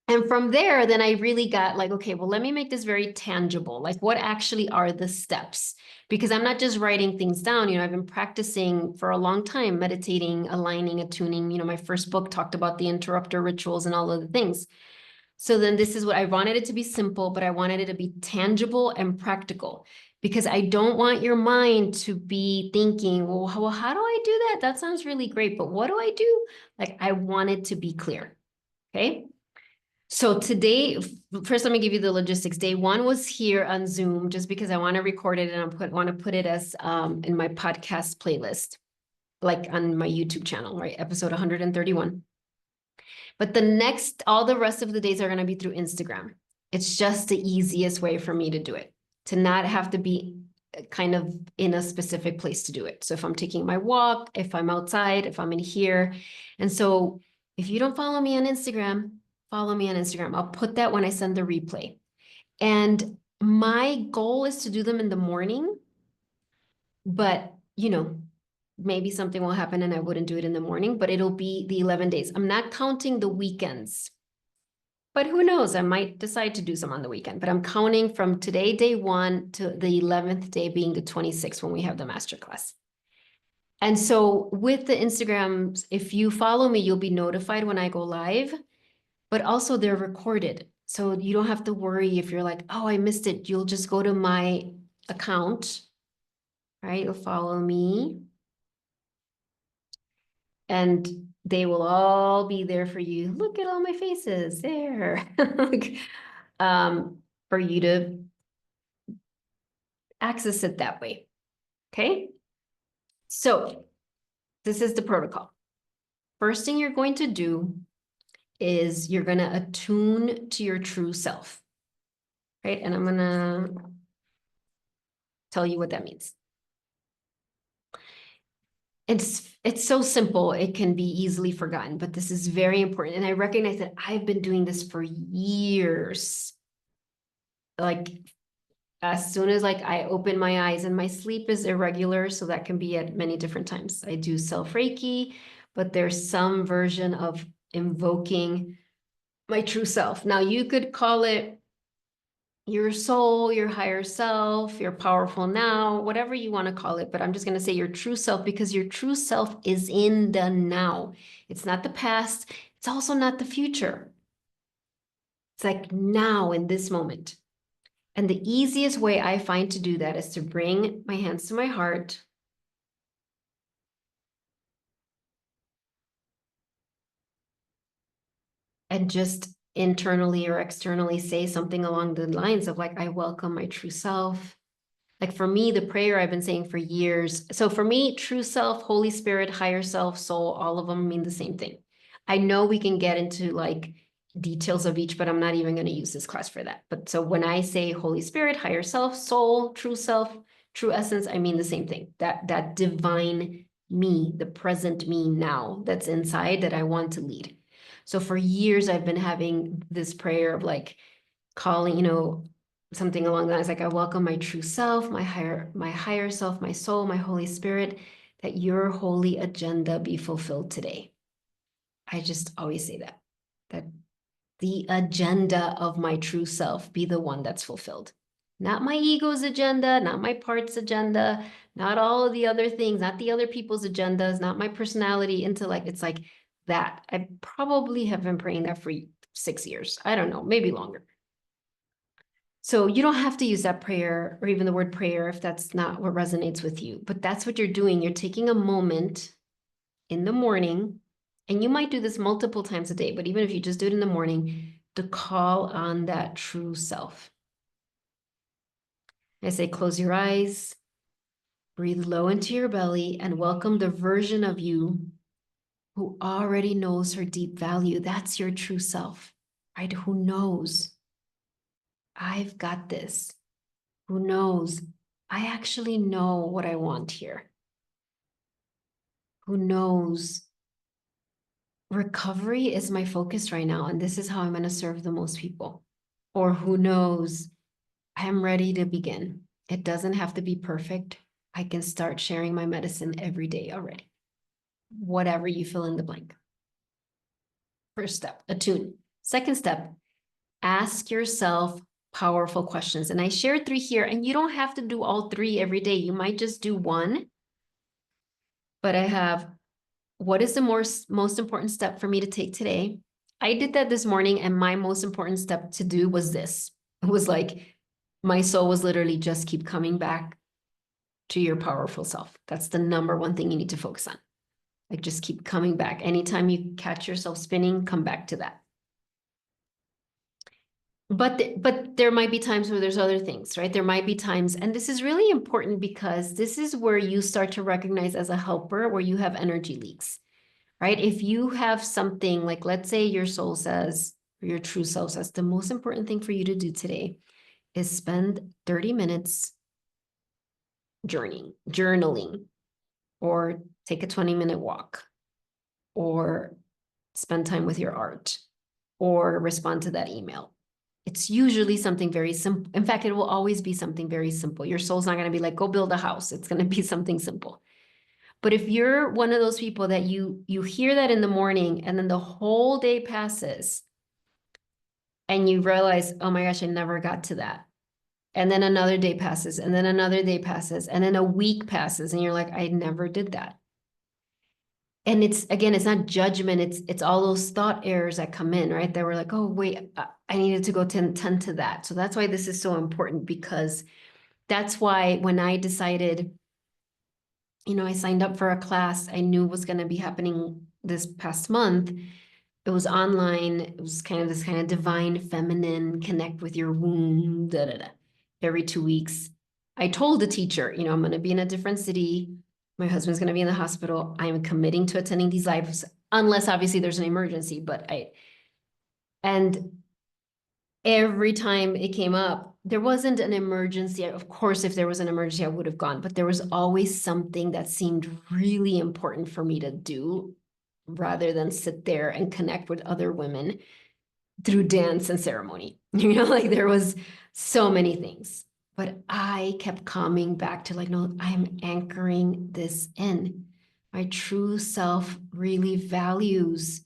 And from there, then I really got like, okay, well, let me make this very tangible. Like, what actually are the steps? Because I'm not just writing things down. I've been practicing for a long time, meditating, aligning, attuning. My first book talked about the interrupter rituals and all of the things. So then this is what I wanted it to be simple, but I wanted it to be tangible and practical because I don't want your mind to be thinking, well, how do I do that? That sounds really great, but what do I do? Like I want it to be clear. Okay. So today, first, let me give you the logistics. Day one was here on Zoom just because I want to record it and I want to put it as in my podcast playlist, like on my YouTube channel, right? Episode 131. But all the rest of the days are going to be through Instagram. It's just the easiest way for me to do it, to not have to be kind of in a specific place to do it. So if I'm taking my walk, if I'm outside, if I'm in here. And so if you don't follow me on Instagram, follow me on Instagram. I'll put that when I send the replay. And my goal is to do them in the morning, but maybe something will happen and I wouldn't do it in the morning, but it'll be the 11 days. I'm not counting the weekends. But who knows? I might decide to do some on the weekend, but I'm counting from today, day 1, to the 11th day being the 26th when we have the masterclass. And so with the Instagrams, if you follow me, you'll be notified when I go live, but also they're recorded. So you don't have to worry if you're like, oh, I missed it. You'll just go to my account, right? You'll follow me and they will all be there for you. Look at all my faces there. um, for you to access it that way. Okay. So this is the protocol. First thing you're going to do is you're going to attune to your true self, right? And I'm going to tell you what that means. It's so simple, it can be easily forgotten, but this is very important. And I recognize that I've been doing this for years. Like as soon as like I open my eyes, and my sleep is irregular, so that can be at many different times. I do self Reiki, but there's some version of invoking my true self. Now you could call it your soul, your higher self, your powerful now, whatever you want to call it. But I'm just going to say your true self, because your true self is in the now. It's not the past. It's also not the future. It's like now in this moment. And the easiest way I find to do that is to bring my hands to my heart. And just internally or externally say something along the lines of like, I welcome my true self. Like for me, the prayer I've been saying for years. So for me, true self, Holy Spirit, higher self, soul, all of them mean the same thing. I know we can get into like details of each, but I'm not even going to use this class for that. But so when I say Holy Spirit, higher self, soul, self, true essence, I mean the same thing. That divine me, the present me now that's inside that I want to lead. So for years, I've been having this prayer of like calling, something along the lines like, I welcome my true self, my higher self, my soul, my Holy Spirit, that your holy agenda be fulfilled today. I just always say that the agenda of my true self be the one that's fulfilled. Not my ego's agenda, not my part's agenda, not all of the other things, not the other people's agendas, not my personality, intellect. It's like that. I probably have been praying that for 6 years. I don't know, maybe longer. So you don't have to use that prayer or even the word prayer if that's not what resonates with you, but that's what you're doing. You're taking a moment in the morning, and you might do this multiple times a day, but even if you just do it in the morning, to call on that true self. I say, close your eyes, breathe low into your belly, and welcome the version of you who already knows her deep value. That's your true self, right? Who knows? I've got this. Who knows? I actually know what I want here. Who knows? Recovery is my focus right now, and this is how I'm going to serve the most people. Or who knows? I'm ready to begin. It doesn't have to be perfect. I can start sharing my medicine every day already. Whatever you fill in the blank. First step, attune. Second step, ask yourself powerful questions. And I shared 3 here, and you don't have to do all 3 every day. You might just do 1. But I have, what is the most important step for me to take today? I did that this morning, and my most important step to do was this. It was like, my soul was literally just keep coming back to your powerful self. That's the number one thing you need to focus on. Like just keep coming back. Anytime you catch yourself spinning, come back to that. But there might be times where there's other things, right? There might be times, and this is really important because this is where you start to recognize as a helper where you have energy leaks, right? If you have something like, let's say your soul says, or your true self says, the most important thing for you to do today is spend 30 minutes journaling, or take a 20-minute walk, or spend time with your art, or respond to that email. It's usually something very simple. In fact, it will always be something very simple. Your soul's not going to be like, go build a house. It's going to be something simple. But if you're one of those people that you hear that in the morning and then the whole day passes And you realize, oh my gosh, I never got to that. And then another day passes, and then another day passes, and then a week passes, and you're like, I never did that. And it's, again, it's not judgment, it's all those thought errors that come in, right? That we're like, oh wait, I needed to go tend to that. So that's why this is so important, because that's why when I decided, I signed up for a class I knew was going to be happening this past month. It was online. It was kind of this kind of divine feminine, connect with your womb, da da da, every 2 weeks. I told the teacher, I'm going to be in a different city. My husband's going to be in the hospital. I am committing to attending these lives, unless obviously there's an emergency. And every time it came up, there wasn't an emergency. Of course, if there was an emergency, I would have gone, but there was always something that seemed really important for me to do rather than sit there and connect with other women through dance and ceremony. Like there was so many things, but I kept coming back to like, no, I'm anchoring this in. My true self really values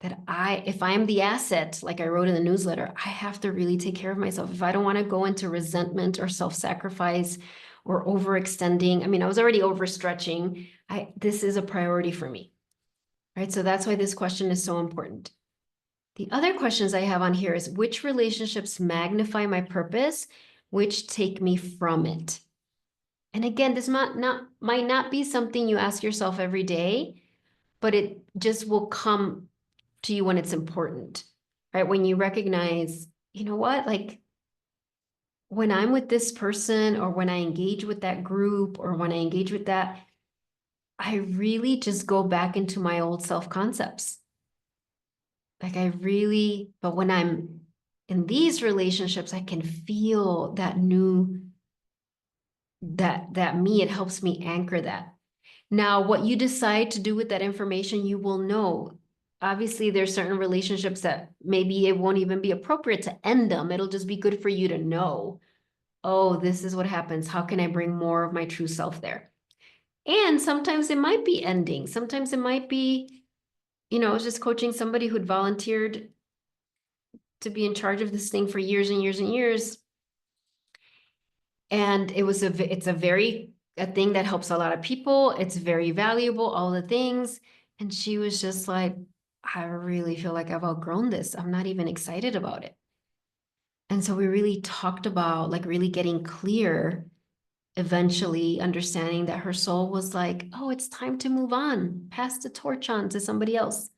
that if I'm the asset, like I wrote in the newsletter, I have to really take care of myself. If I don't want to go into resentment or self-sacrifice or overextending, I mean, I was already overstretching. This is a priority for me, right? So that's why this question is so important. The other questions I have on here is, which relationships magnify my purpose, which take me from it? And again, this might not be something you ask yourself every day, but it just will come to you when it's important, right? When you recognize, you know what, like when I'm with this person or when I engage with that group or when I engage with that, I really just go back into my old self concepts. Like but when I'm in these relationships, I can feel that that me, it helps me anchor that. Now, what you decide to do with that information, you will know. Obviously, there's certain relationships that maybe it won't even be appropriate to end them. It'll just be good for you to know, oh, this is what happens. How can I bring more of my true self there? And sometimes it might be ending. Sometimes it might be, I was just coaching somebody who'd volunteered to be in charge of this thing for years and years and years. And it's a thing that helps a lot of people. It's very valuable, all the things. And she was just like, I really feel like I've outgrown this. I'm not even excited about it. And so we really talked about like really getting clear, eventually understanding that her soul was like, oh, it's time to move on, pass the torch on to somebody else.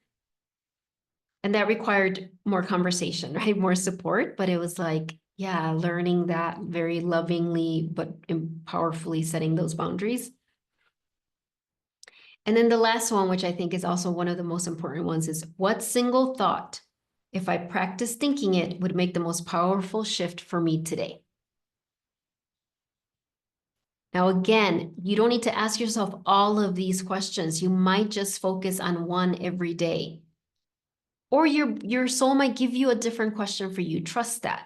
And that required more conversation, right? More support. But it was like, yeah, learning that very lovingly, but powerfully setting those boundaries. And then the last one, which I think is also one of the most important ones, is what single thought, if I practice thinking it, would make the most powerful shift for me today? Now, again, you don't need to ask yourself all of these questions. You might just focus on one every day. Or your soul might give you a different question for you. Trust that.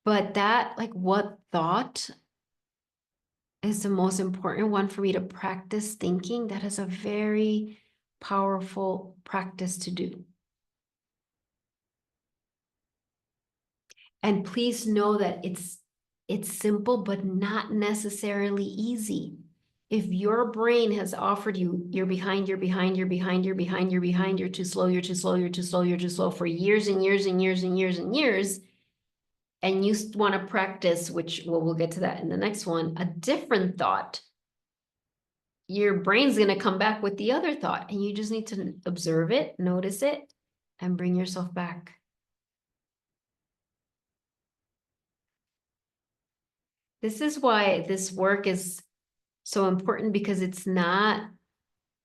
But that, like, what thought is the most important one for me to practice thinking? That is a very powerful practice to do. And please know that it's simple, but not necessarily easy. If your brain has offered you, you're behind, you're behind, you're behind, you're behind, you're behind, you're too slow, you're too slow, you're too slow, you're too slow for years and years and years and years and years, and you want to practice, which we'll get to that in the next one, a different thought, your brain's going to come back with the other thought, and you just need to observe it, notice it, and bring yourself back. This is why this work is so important, because it's not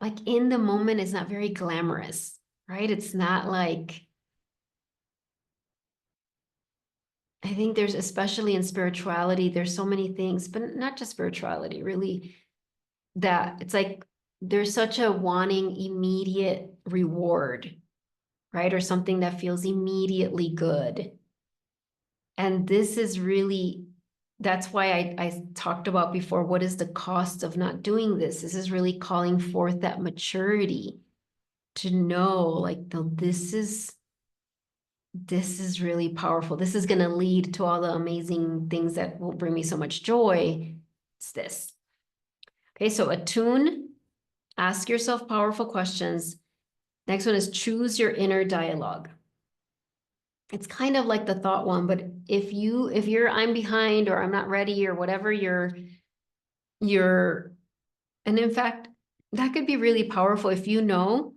like in the moment, it's not very glamorous, right? It's not like, I think there's, especially in spirituality, there's so many things, but not just spirituality, really, that it's like there's such a wanting immediate reward, right? Or something that feels immediately good. And this is really, that's why I talked about before, what is the cost of not doing this? This is really calling forth that maturity, to know like, no, this is really powerful. This is going to lead to all the amazing things that will bring me so much joy. It's this. Okay, so attune, ask yourself powerful questions. Next one is choose your inner dialogue. It's kind of like the thought one, but if you're I'm behind or I'm not ready or whatever you're, and in fact, that could be really powerful if you know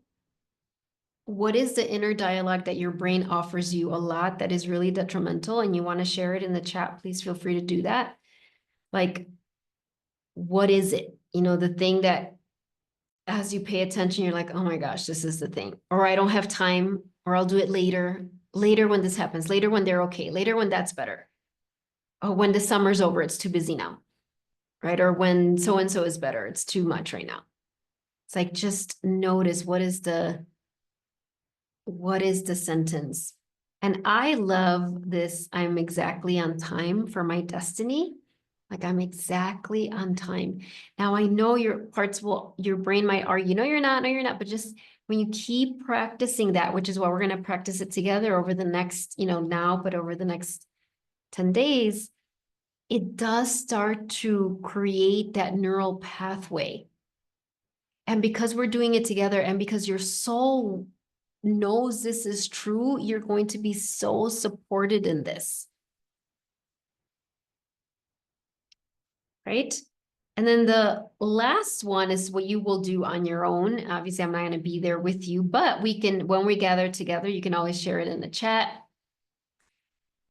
what is the inner dialogue that your brain offers you a lot that is really? And you want to share it in the chat, please feel free to do that. Like, what is it? You know, the thing that as you pay attention, you're like, oh my gosh, this is the thing. Or I don't have time, or I'll do it later. Later when this happens, later when they're okay, later when that's better. Oh, when the summer's over, it's too busy now, right? Or when so-and-so is better, it's too much right now. It's like, just notice what is the sentence? And I love this. I'm exactly on time for my destiny. Like I'm exactly on time. Now I know your brain might argue, no, you're not. But just when you keep practicing that, which is why we're going to practice it together over the next, now, but over the next 10 days, it does start to create that neural pathway. And because we're doing it together and because your soul knows this is true, you're going to be so supported in this. Right? And then the last one is what you will do on your own. Obviously, I'm not going to be there with you, but when we gather together, you can always share it in the chat.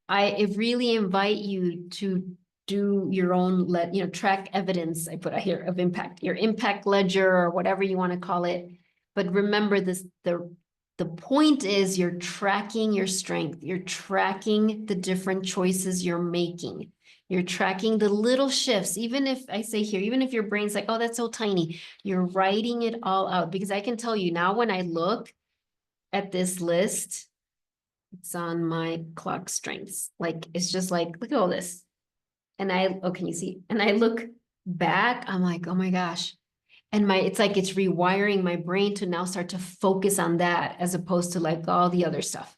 I really invite you to do your own, track evidence I put out here of impact, your impact ledger or whatever you want to call it. But remember this, the point is you're tracking your strength. You're tracking the different choices you're making. You're tracking the little shifts. Even if I say here, even if your brain's like, oh, that's so tiny, you're writing it all out. Because I can tell you now when I look at this list, it's on my clock strengths. Like, it's just like, look at all this. And can you see? And I look back, I'm like, oh my gosh. And it's like, it's rewiring my brain to now start to focus on that as opposed to like all the other stuff.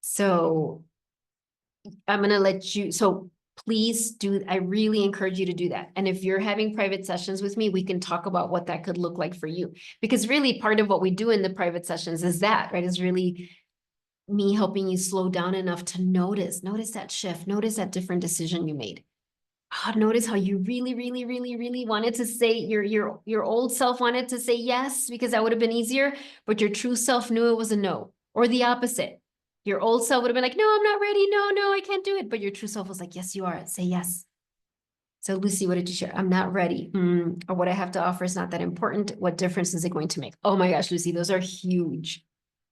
So I'm going to let you, so please I really encourage you to do that. And if you're having private sessions with me, we can talk about what that could look like for you. Because really part of what we do in the private sessions is that, right? Is really me helping you slow down enough to notice that shift, notice that different decision you made. Notice how you really, really, really, really wanted to say your old self wanted to say yes because that would have been easier, but your true self knew it was a no, or the opposite. Your old self would have been like, no, I'm not ready. No, I can't do it. But your true self was like, yes, you are. Say yes. So Lucy, what did you share? I'm not ready. Or what I have to offer is not that important. What difference is it going to make? Oh my gosh, Lucy, those are huge.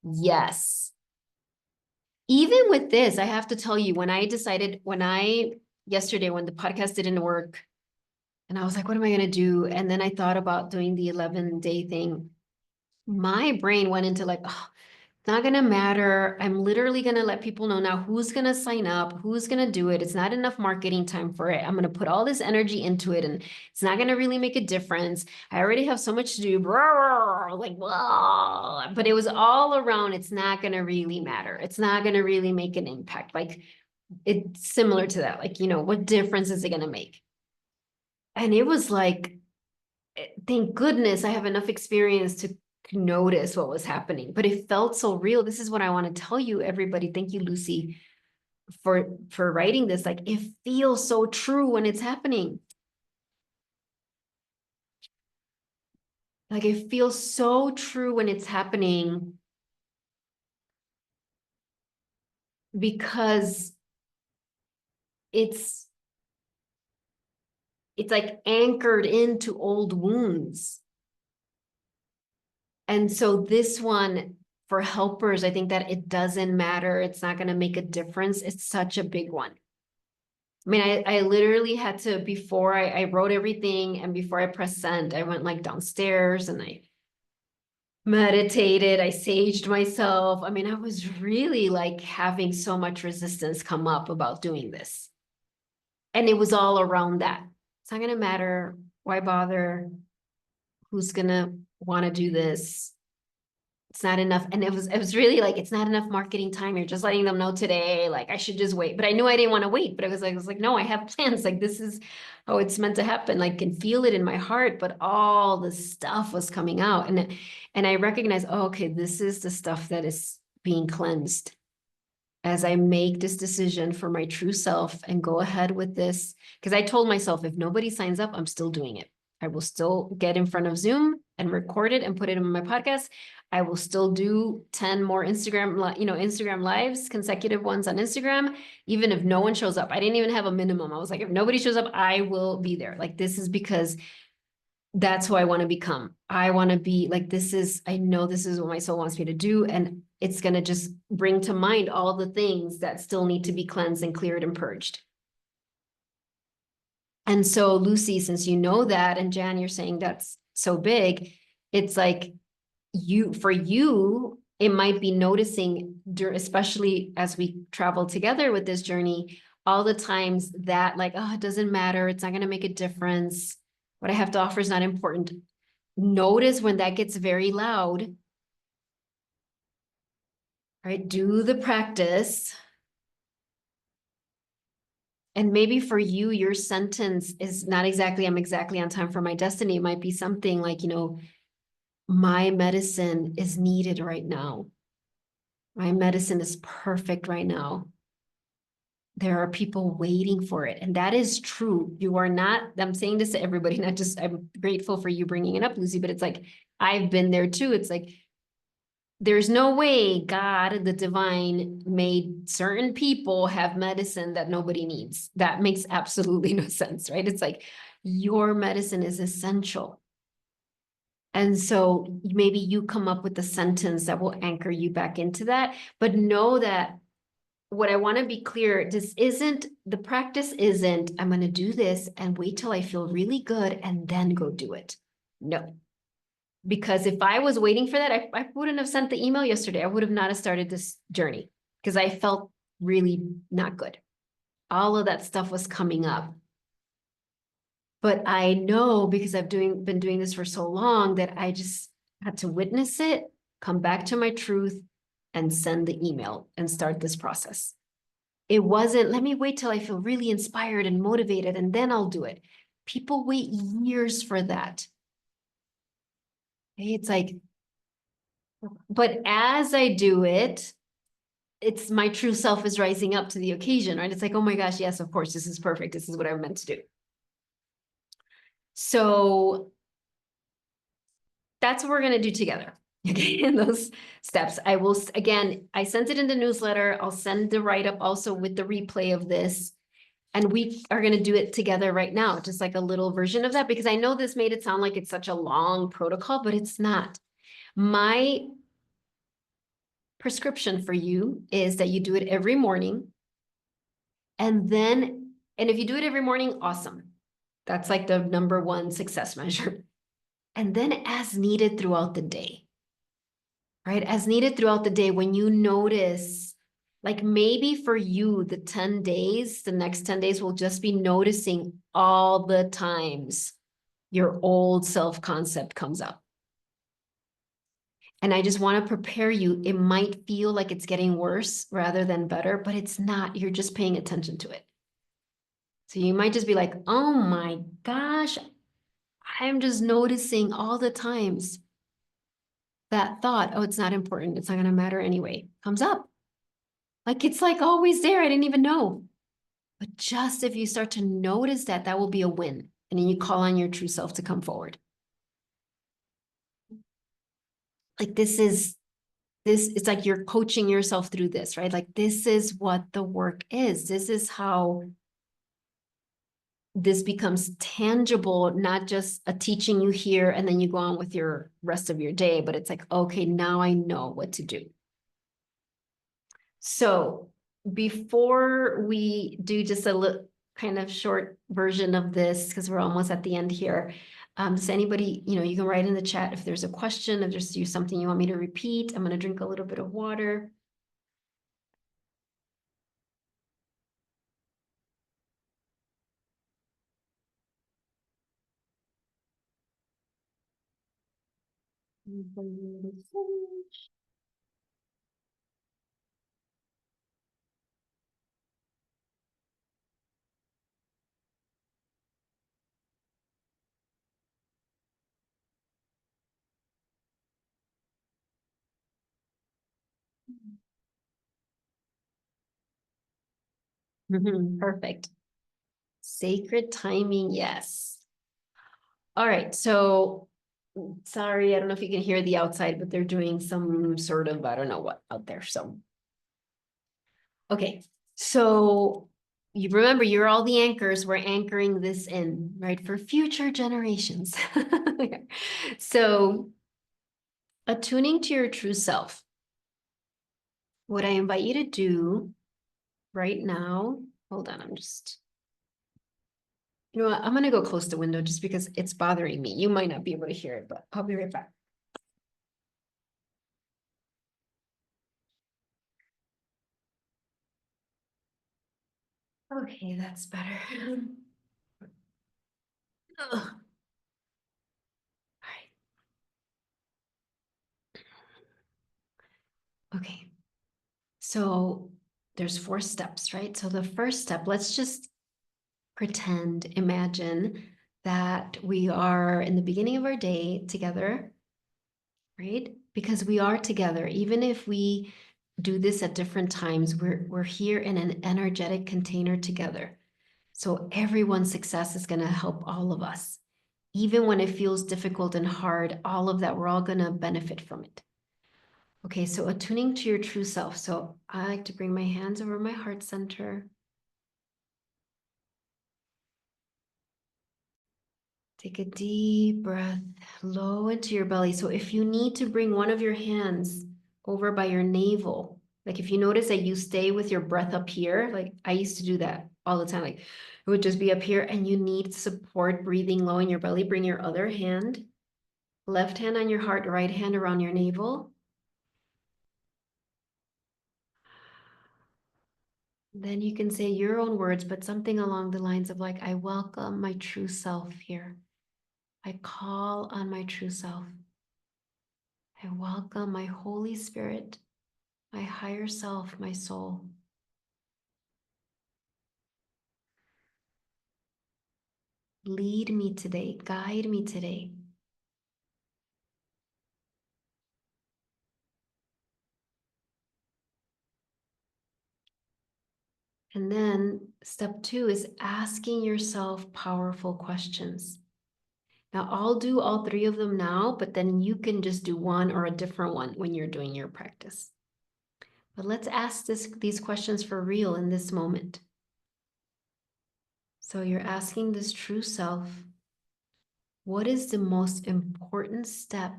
Yes. Even with this, I have to tell you, yesterday, when the podcast didn't work, and I was like, what am I going to do? And then I thought about doing the 11-day thing. My brain went into like, oh, it's not going to matter. I'm literally going to let people know now who's going to sign up, who's going to do it. It's not enough marketing time for it. I'm going to put all this energy into it and it's not going to really make a difference. I already have so much to do. Like, blah. But it was all around. It's not going to really matter. It's not going to really make an impact. Like it's similar to that. Like, what difference is it going to make? And it was like, thank goodness I have enough experience to notice what was happening, but it felt so real. This is what I want to tell you, everybody. Thank you, Lucy, for writing this. Like it feels so true when it's happening. Like it feels so true when it's happening because it's like anchored into old wounds. And so this one for helpers, I think that it doesn't matter. It's not going to make a difference. It's such a big one. I mean, I literally had to, before I wrote everything and before I pressed send, I went like downstairs and I meditated, I saged myself. I mean, I was really like having so much resistance come up about doing this. And it was all around that. It's not going to matter. Why bother? who's gonna want to do this. It's not enough. And it was really like, it's not enough marketing time. You're just letting them know today, like I should just wait. But I knew I didn't want to wait, but I was like, no, I have plans. Like this is how it's meant to happen. Like can feel it in my heart, but all the stuff was coming out. And I recognized, oh, okay, this is the stuff that is being cleansed as I make this decision for my true self and go ahead with this. Because I told myself, if nobody signs up, I'm still doing it. I will still get in front of Zoom and record it and put it in my podcast. I will still do 10 more Instagram lives, consecutive ones on Instagram, even if no one shows up. I didn't even have a minimum. I was like, if nobody shows up, I will be there. Like, this is because that's who I want to become. I want to be like, I know this is what my soul wants me to do. And it's going to just bring to mind all the things that still need to be cleansed and cleared and purged. And so, Lucy, since you know that, and Jan, you're saying that's so big, it's like for you, it might be noticing, especially as we travel together with this journey, all the times that like, oh, it doesn't matter. It's not going to make a difference. What I have to offer is not important. Notice when that gets very loud, right? Do the practice. And maybe for you, your sentence is not exactly, I'm exactly on time for my destiny. It might be something like, my medicine is needed right now. My medicine is perfect right now. There are people waiting for it. And that is true. You are not, I'm saying this to everybody, not just, I'm grateful for you bringing it up, Lucy, but it's like, I've been there too. It's like, there's no way God, the divine, made certain people have medicine that nobody needs. That makes absolutely no sense, right? It's like your medicine is essential. And so maybe you come up with a sentence that will anchor you back into that. But know that what I want to be clear, the practice isn't, I'm going to do this and wait till I feel really good and then go do it. No. Because if I was waiting for that, I wouldn't have sent the email yesterday. I would have not have started this journey because I felt really not good. All of that stuff was coming up. But I know because been doing this for so long that I just had to witness it, come back to my truth, and send the email and start this process. It wasn't, let me wait till I feel really inspired and motivated and then I'll do it. People wait years for that. It's like, but as I do it, it's my true self is rising up to the occasion, right? It's like, oh my gosh, yes, of course, this is perfect. This is what I'm meant to do. So that's what we're going to do together. Okay, in those steps. I sent it in the newsletter. I'll send the write-up also with the replay of this. And we are going to do it together right now, just like a little version of that, because I know this made it sound like it's such a long protocol, but it's not. My prescription for you is that you do it every morning. And if you do it every morning, awesome. That's like the number one success measure. And then as needed throughout the day, right? As needed throughout the day, when you notice, like maybe for you, the next 10 days will just be noticing all the times your old self-concept comes up. And I just want to prepare you. It might feel like it's getting worse rather than better, but it's not. You're just paying attention to it. So you might just be like, oh my gosh, I'm just noticing all the times that thought, oh, it's not important. It's not going to matter anyway, comes up. Like it's like always there. I didn't even know. But just if you start to notice that, that will be a win. And then you call on your true self to come forward. Like it's like you're coaching yourself through this, right? Like this is what the work is. This is how this becomes tangible, not just a teaching you here and then you go on with your rest of your day, but it's like, okay, now I know what to do. So before we do just a little kind of short version of this, because we're almost at the end here, does anybody, you can write in the chat if there's a question, if there's something you want me to repeat. I'm going to drink a little bit of water. Perfect. Sacred timing, yes. All right, so sorry, I don't know if you can hear the outside, but they're doing some sort of, I don't know what out there, so. Okay, so you remember you're all the anchors, we're anchoring this in, right, for future generations. So attuning to your true self. What I invite you to do right now, hold on, you know what, I'm gonna go close the window just because it's bothering me. You might not be able to hear it, but I'll be right back. Okay, that's better. Ugh. All right. Okay. So there's 4 steps, right? So the first step, let's just pretend, imagine that we are in the beginning of our day together, right? Because we are together, even if we do this at different times, we're here in an energetic container together. So everyone's success is going to help all of us. Even when it feels difficult and hard, all of that, we're all going to benefit from it. Okay, so attuning to your true self. So I like to bring my hands over my heart center. Take a deep breath low into your belly. So if you need to bring one of your hands over by your navel, like if you notice that you stay with your breath up here, like I used to do that all the time, like it would just be up here and you need support breathing low in your belly, bring your other hand, left hand on your heart, right hand around your navel. Then you can say your own words, but something along the lines of like, I welcome my true self here. I call on my true self. I welcome my Holy Spirit, my higher self, my soul. Lead me today, guide me today. And then step 2 is asking yourself powerful questions. Now, I'll do all 3 of them now, but then you can just do one or a different one when you're doing your practice. But let's ask these questions for real in this moment. So you're asking this true self, what is the most important step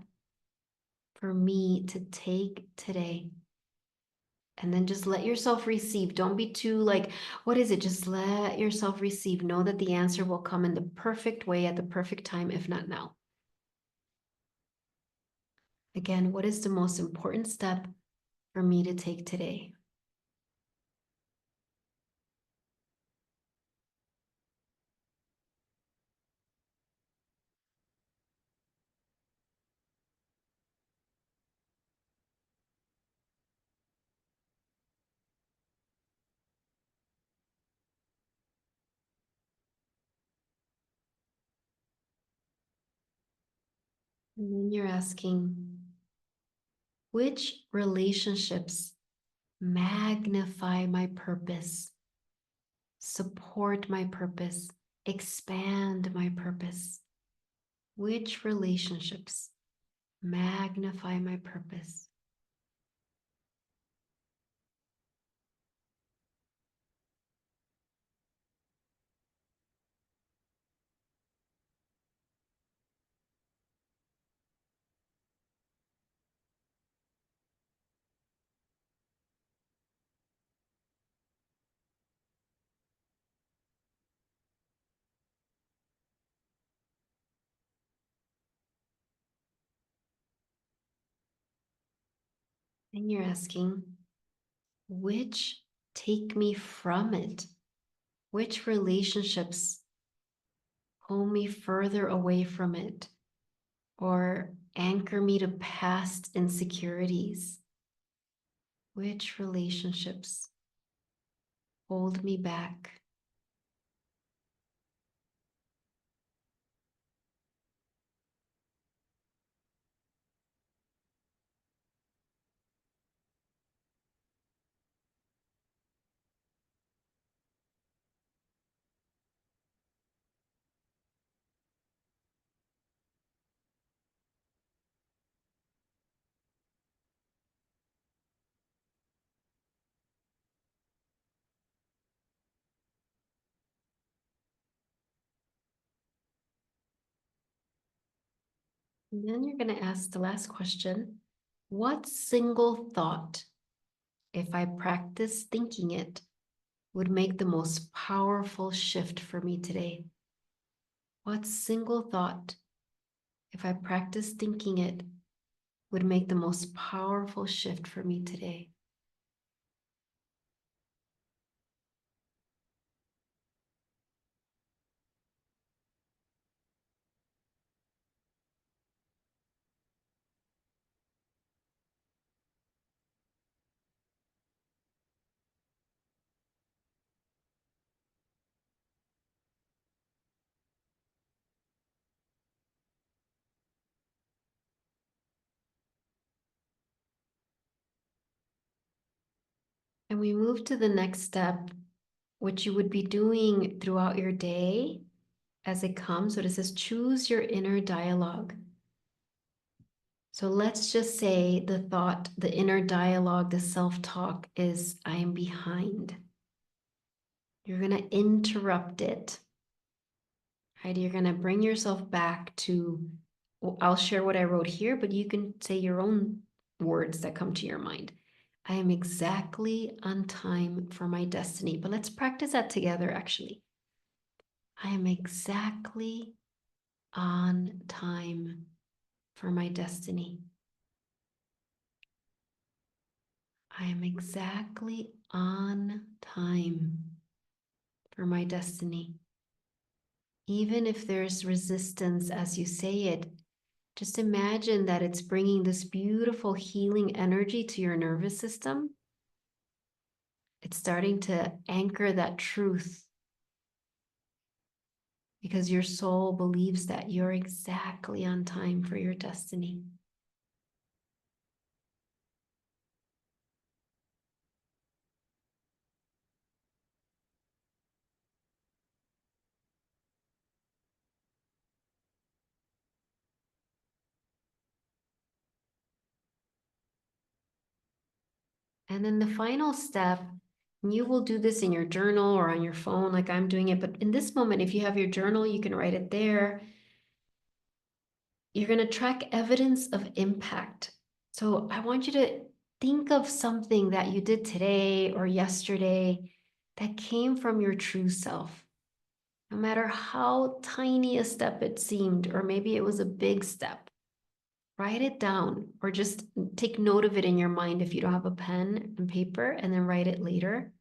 for me to take today? And then just let yourself receive. Don't be too like, what is it? Just let yourself receive. Know that the answer will come in the perfect way at the perfect time, if not now. Again, what is the most important step for me to take today? And then you're asking, which relationships magnify my purpose, support my purpose, expand my purpose? Which relationships magnify my purpose? And you're asking, which take me from it? Which relationships pull me further away from it or anchor me to past insecurities? Which relationships hold me back? And then you're going to ask the last question. What single thought, if I practice thinking it, would make the most powerful shift for me today? What single thought, if I practice thinking it, would make the most powerful shift for me today? And we move to the next step, which you would be doing throughout your day as it comes. So it says, choose your inner dialogue. So let's just say the thought, the inner dialogue, the self-talk is, I am behind. You're going to interrupt it. Right? You're going to bring yourself back to, well, I'll share what I wrote here, but you can say your own words that come to your mind. I am exactly on time for my destiny. But let's practice that together, actually. I am exactly on time for my destiny. I am exactly on time for my destiny. Even if there's resistance as you say it, just imagine that it's bringing this beautiful healing energy to your nervous system. It's starting to anchor that truth because your soul believes that you're exactly on time for your destiny. And then the final step, you will do this in your journal or on your phone like I'm doing it. But in this moment, if you have your journal, you can write it there. You're going to track evidence of impact. So I want you to think of something that you did today or yesterday that came from your true self. No matter how tiny a step it seemed, or maybe it was a big step, write it down or just take note of it in your mind if you don't have a pen and paper, and then write it later.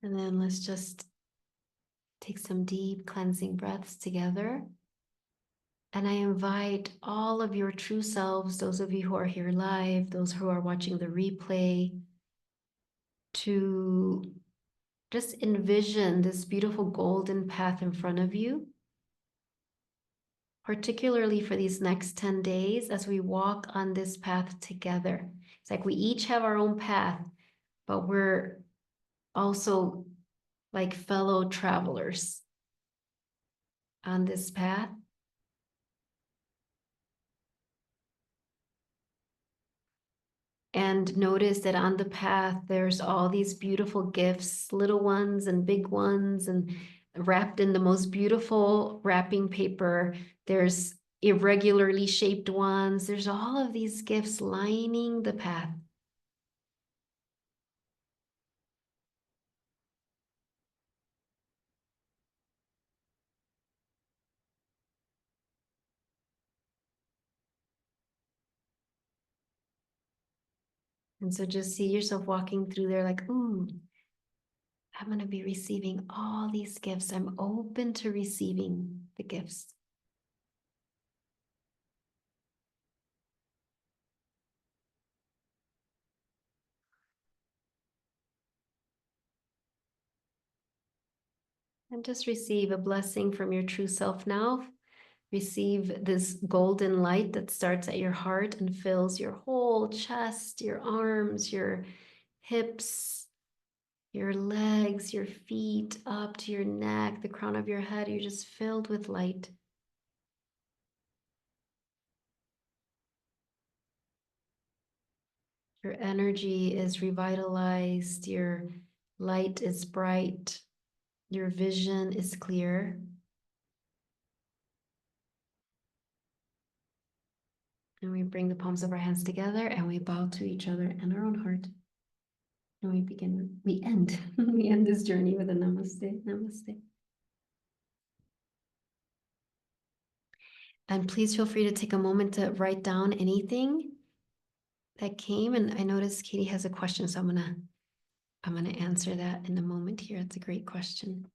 And then let's just take some deep cleansing breaths together. And I invite all of your true selves, those of you who are here live, those who are watching the replay, to just envision this beautiful golden path in front of you, particularly for these next 10 days as we walk on this path together. It's like we each have our own path, but we're also like fellow travelers on this path. And notice that on the path, there's all these beautiful gifts, little ones and big ones. And wrapped in the most beautiful wrapping paper. There's irregularly shaped ones. There's all of these gifts lining the path. And so just see yourself walking through there like, ooh, I'm going to be receiving all these gifts. I'm open to receiving the gifts. And just receive a blessing from your true self now. Receive this golden light that starts at your heart and fills your whole chest, your arms, your hips, your legs, your feet, up to your neck, the crown of your head. You're just filled with light. Your energy is revitalized. Your light is bright. Your vision is clear. And we bring the palms of our hands together and we bow to each other and our own heart. And we end, we end this journey with a namaste, namaste. And please feel free to take a moment to write down anything that came. And I noticed Katie has a question, so I'm gonna answer that in a moment here. It's a great question.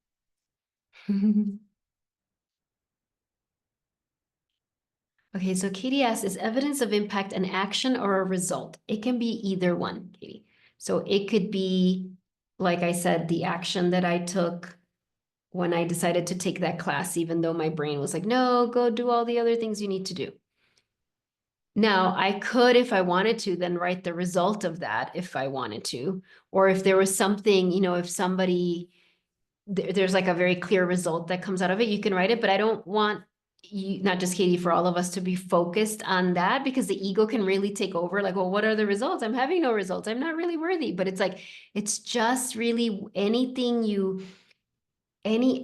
Okay, so Katie asks, is evidence of impact an action or a result? It can be either one, Katie. So it could be, like I said, the action that I took when I decided to take that class, even though my brain was like, no, go do all the other things you need to do. Now, I could, if I wanted to, then write the result of that if I wanted to, or if there was something, if somebody, there's like a very clear result that comes out of it, you can write it, but I don't want you, not just Katie, for all of us to be focused on that because the ego can really take over. Like, well, what are the results? I'm having no results. I'm not really worthy, but it's like, it's just really any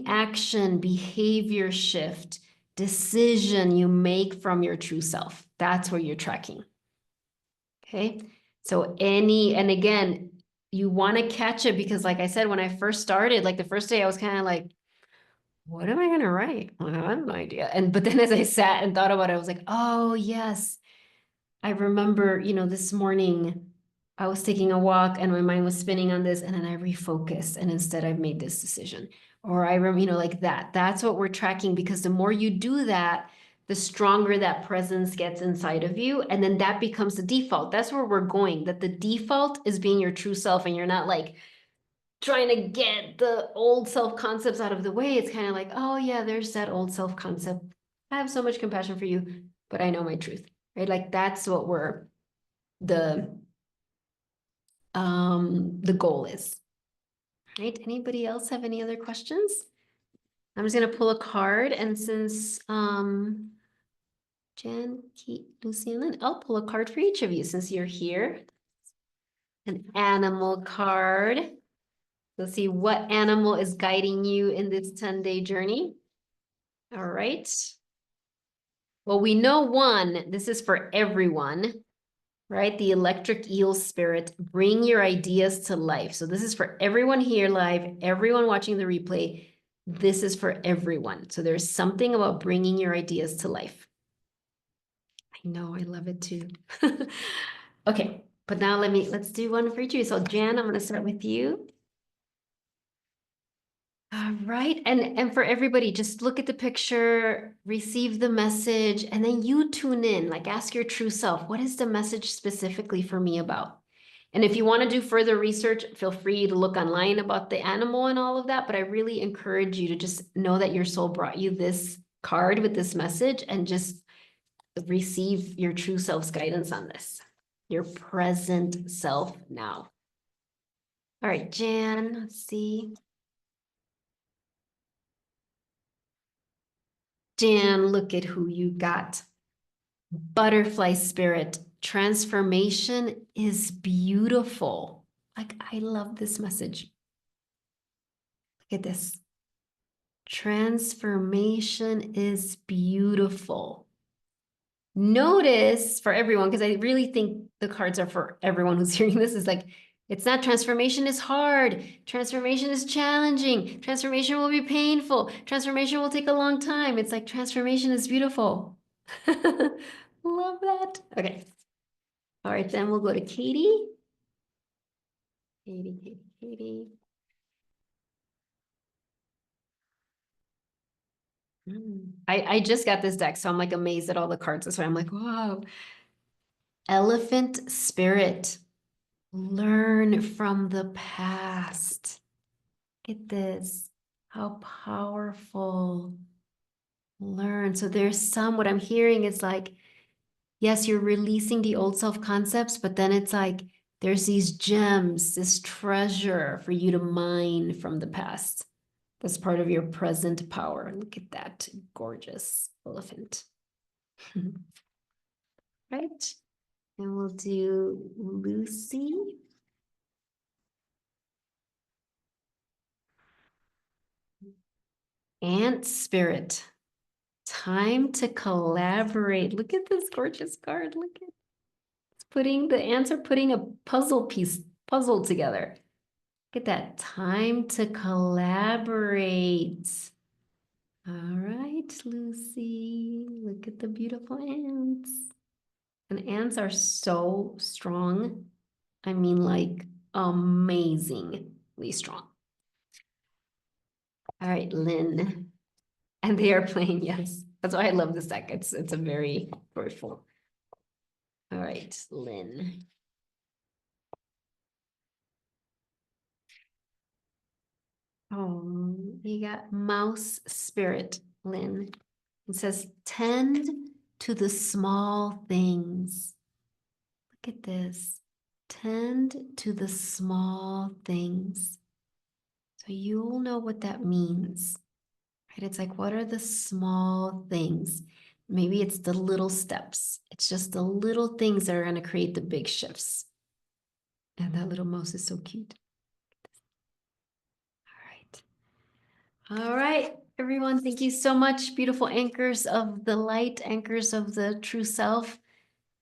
action, behavior shift, decision you make from your true self. That's where you're tracking. Okay. So and again, you want to catch it because like I said, when I first started, like the first day I was kind of like, what am I going to write? Well, I have no idea. But then as I sat and thought about it, I was like, oh yes, I remember, this morning I was taking a walk and my mind was spinning on this and then I refocused and instead I've made this decision. Or I remember, like that. That's what we're tracking because the more you do that, the stronger that presence gets inside of you. And then that becomes the default. That's where we're going, that the default is being your true self and you're not like trying to get the old self concepts out of the way. It's kind of like, oh yeah, there's that old self concept. I have so much compassion for you, but I know my truth, right? Like that's what the the goal is, right? Anybody else have any other questions? I'm just gonna pull a card, and since Jen, Kate, Luciana, I'll pull a card for each of you since you're here. An animal card. Let's see what animal is guiding you in this 10-day journey. All right. Well, we know one, this is for everyone, right? The electric eel spirit, bring your ideas to life. So this is for everyone here live, everyone watching the replay. This is for everyone. So there's something about bringing your ideas to life. I know, I love it too. Okay, but now let's do one for each of you. So Jan, I'm going to start with you. All right. And for everybody, just look at the picture, receive the message, and then you tune in, like ask your true self, what is the message specifically for me about? And if you want to do further research, feel free to look online about the animal and all of that. But I really encourage you to just know that your soul brought you this card with this message and just receive your true self's guidance on this, your present self now. All right, Jan, let's see. Jan, look at who you got. Butterfly spirit. Transformation is beautiful. Like, I love this message. Look at this. Transformation is beautiful. Notice for everyone, because I really think the cards are for everyone who's hearing this, is like, it's not transformation is hard. Transformation is challenging. Transformation will be painful. Transformation will take a long time. It's like transformation is beautiful. Love that. Okay. All right, then we'll go to Katie. Katie. I just got this deck, so I'm like amazed at all the cards. That's why I'm like, wow. Elephant spirit. Learn from the past. Look at this. How powerful. Learn. So there's some, what I'm hearing is like, yes, you're releasing the old self concepts, but then it's like, there's these gems, this treasure for you to mine from the past. That's part of your present power. Look at that gorgeous elephant. Right? And we'll do Lucy. Ant spirit. Time to collaborate. Look at this gorgeous card. Look at it's putting the ants are putting a puzzle together. Look at that. Time to collaborate. All right, Lucy. Look at the beautiful ants. And ants are so strong. I mean, like amazingly strong. All right, Lynn. And they are playing, yes. That's why I love this deck. It's a very joyful. All right, Lynn. Oh, you got mouse spirit, Lynn. It says, tend to the small things. Look at this. Tend to the small things. So you'll know what that means, right? It's like, what are the small things? Maybe it's the little steps. It's just the little things that are going to create the big shifts. And that little mouse is so cute. All right. All right, everyone. Thank you so much. Beautiful anchors of the light, anchors of the true self.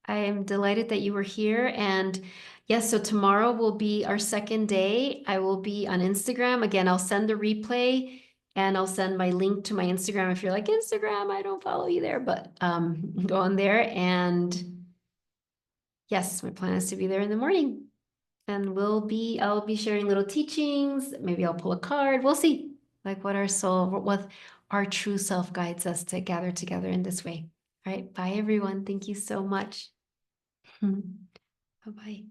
I am delighted that you were here. And yes, so tomorrow will be our second day. I will be on Instagram. Again, I'll send the replay and I'll send my link to my Instagram. If you're like, Instagram, I don't follow you there, but go on there. And yes, my plan is to be there in the morning. And I'll be sharing little teachings. Maybe I'll pull a card. We'll see like what our true self guides us to gather together in this way. All right. Bye, everyone. Thank you so much. Bye-bye.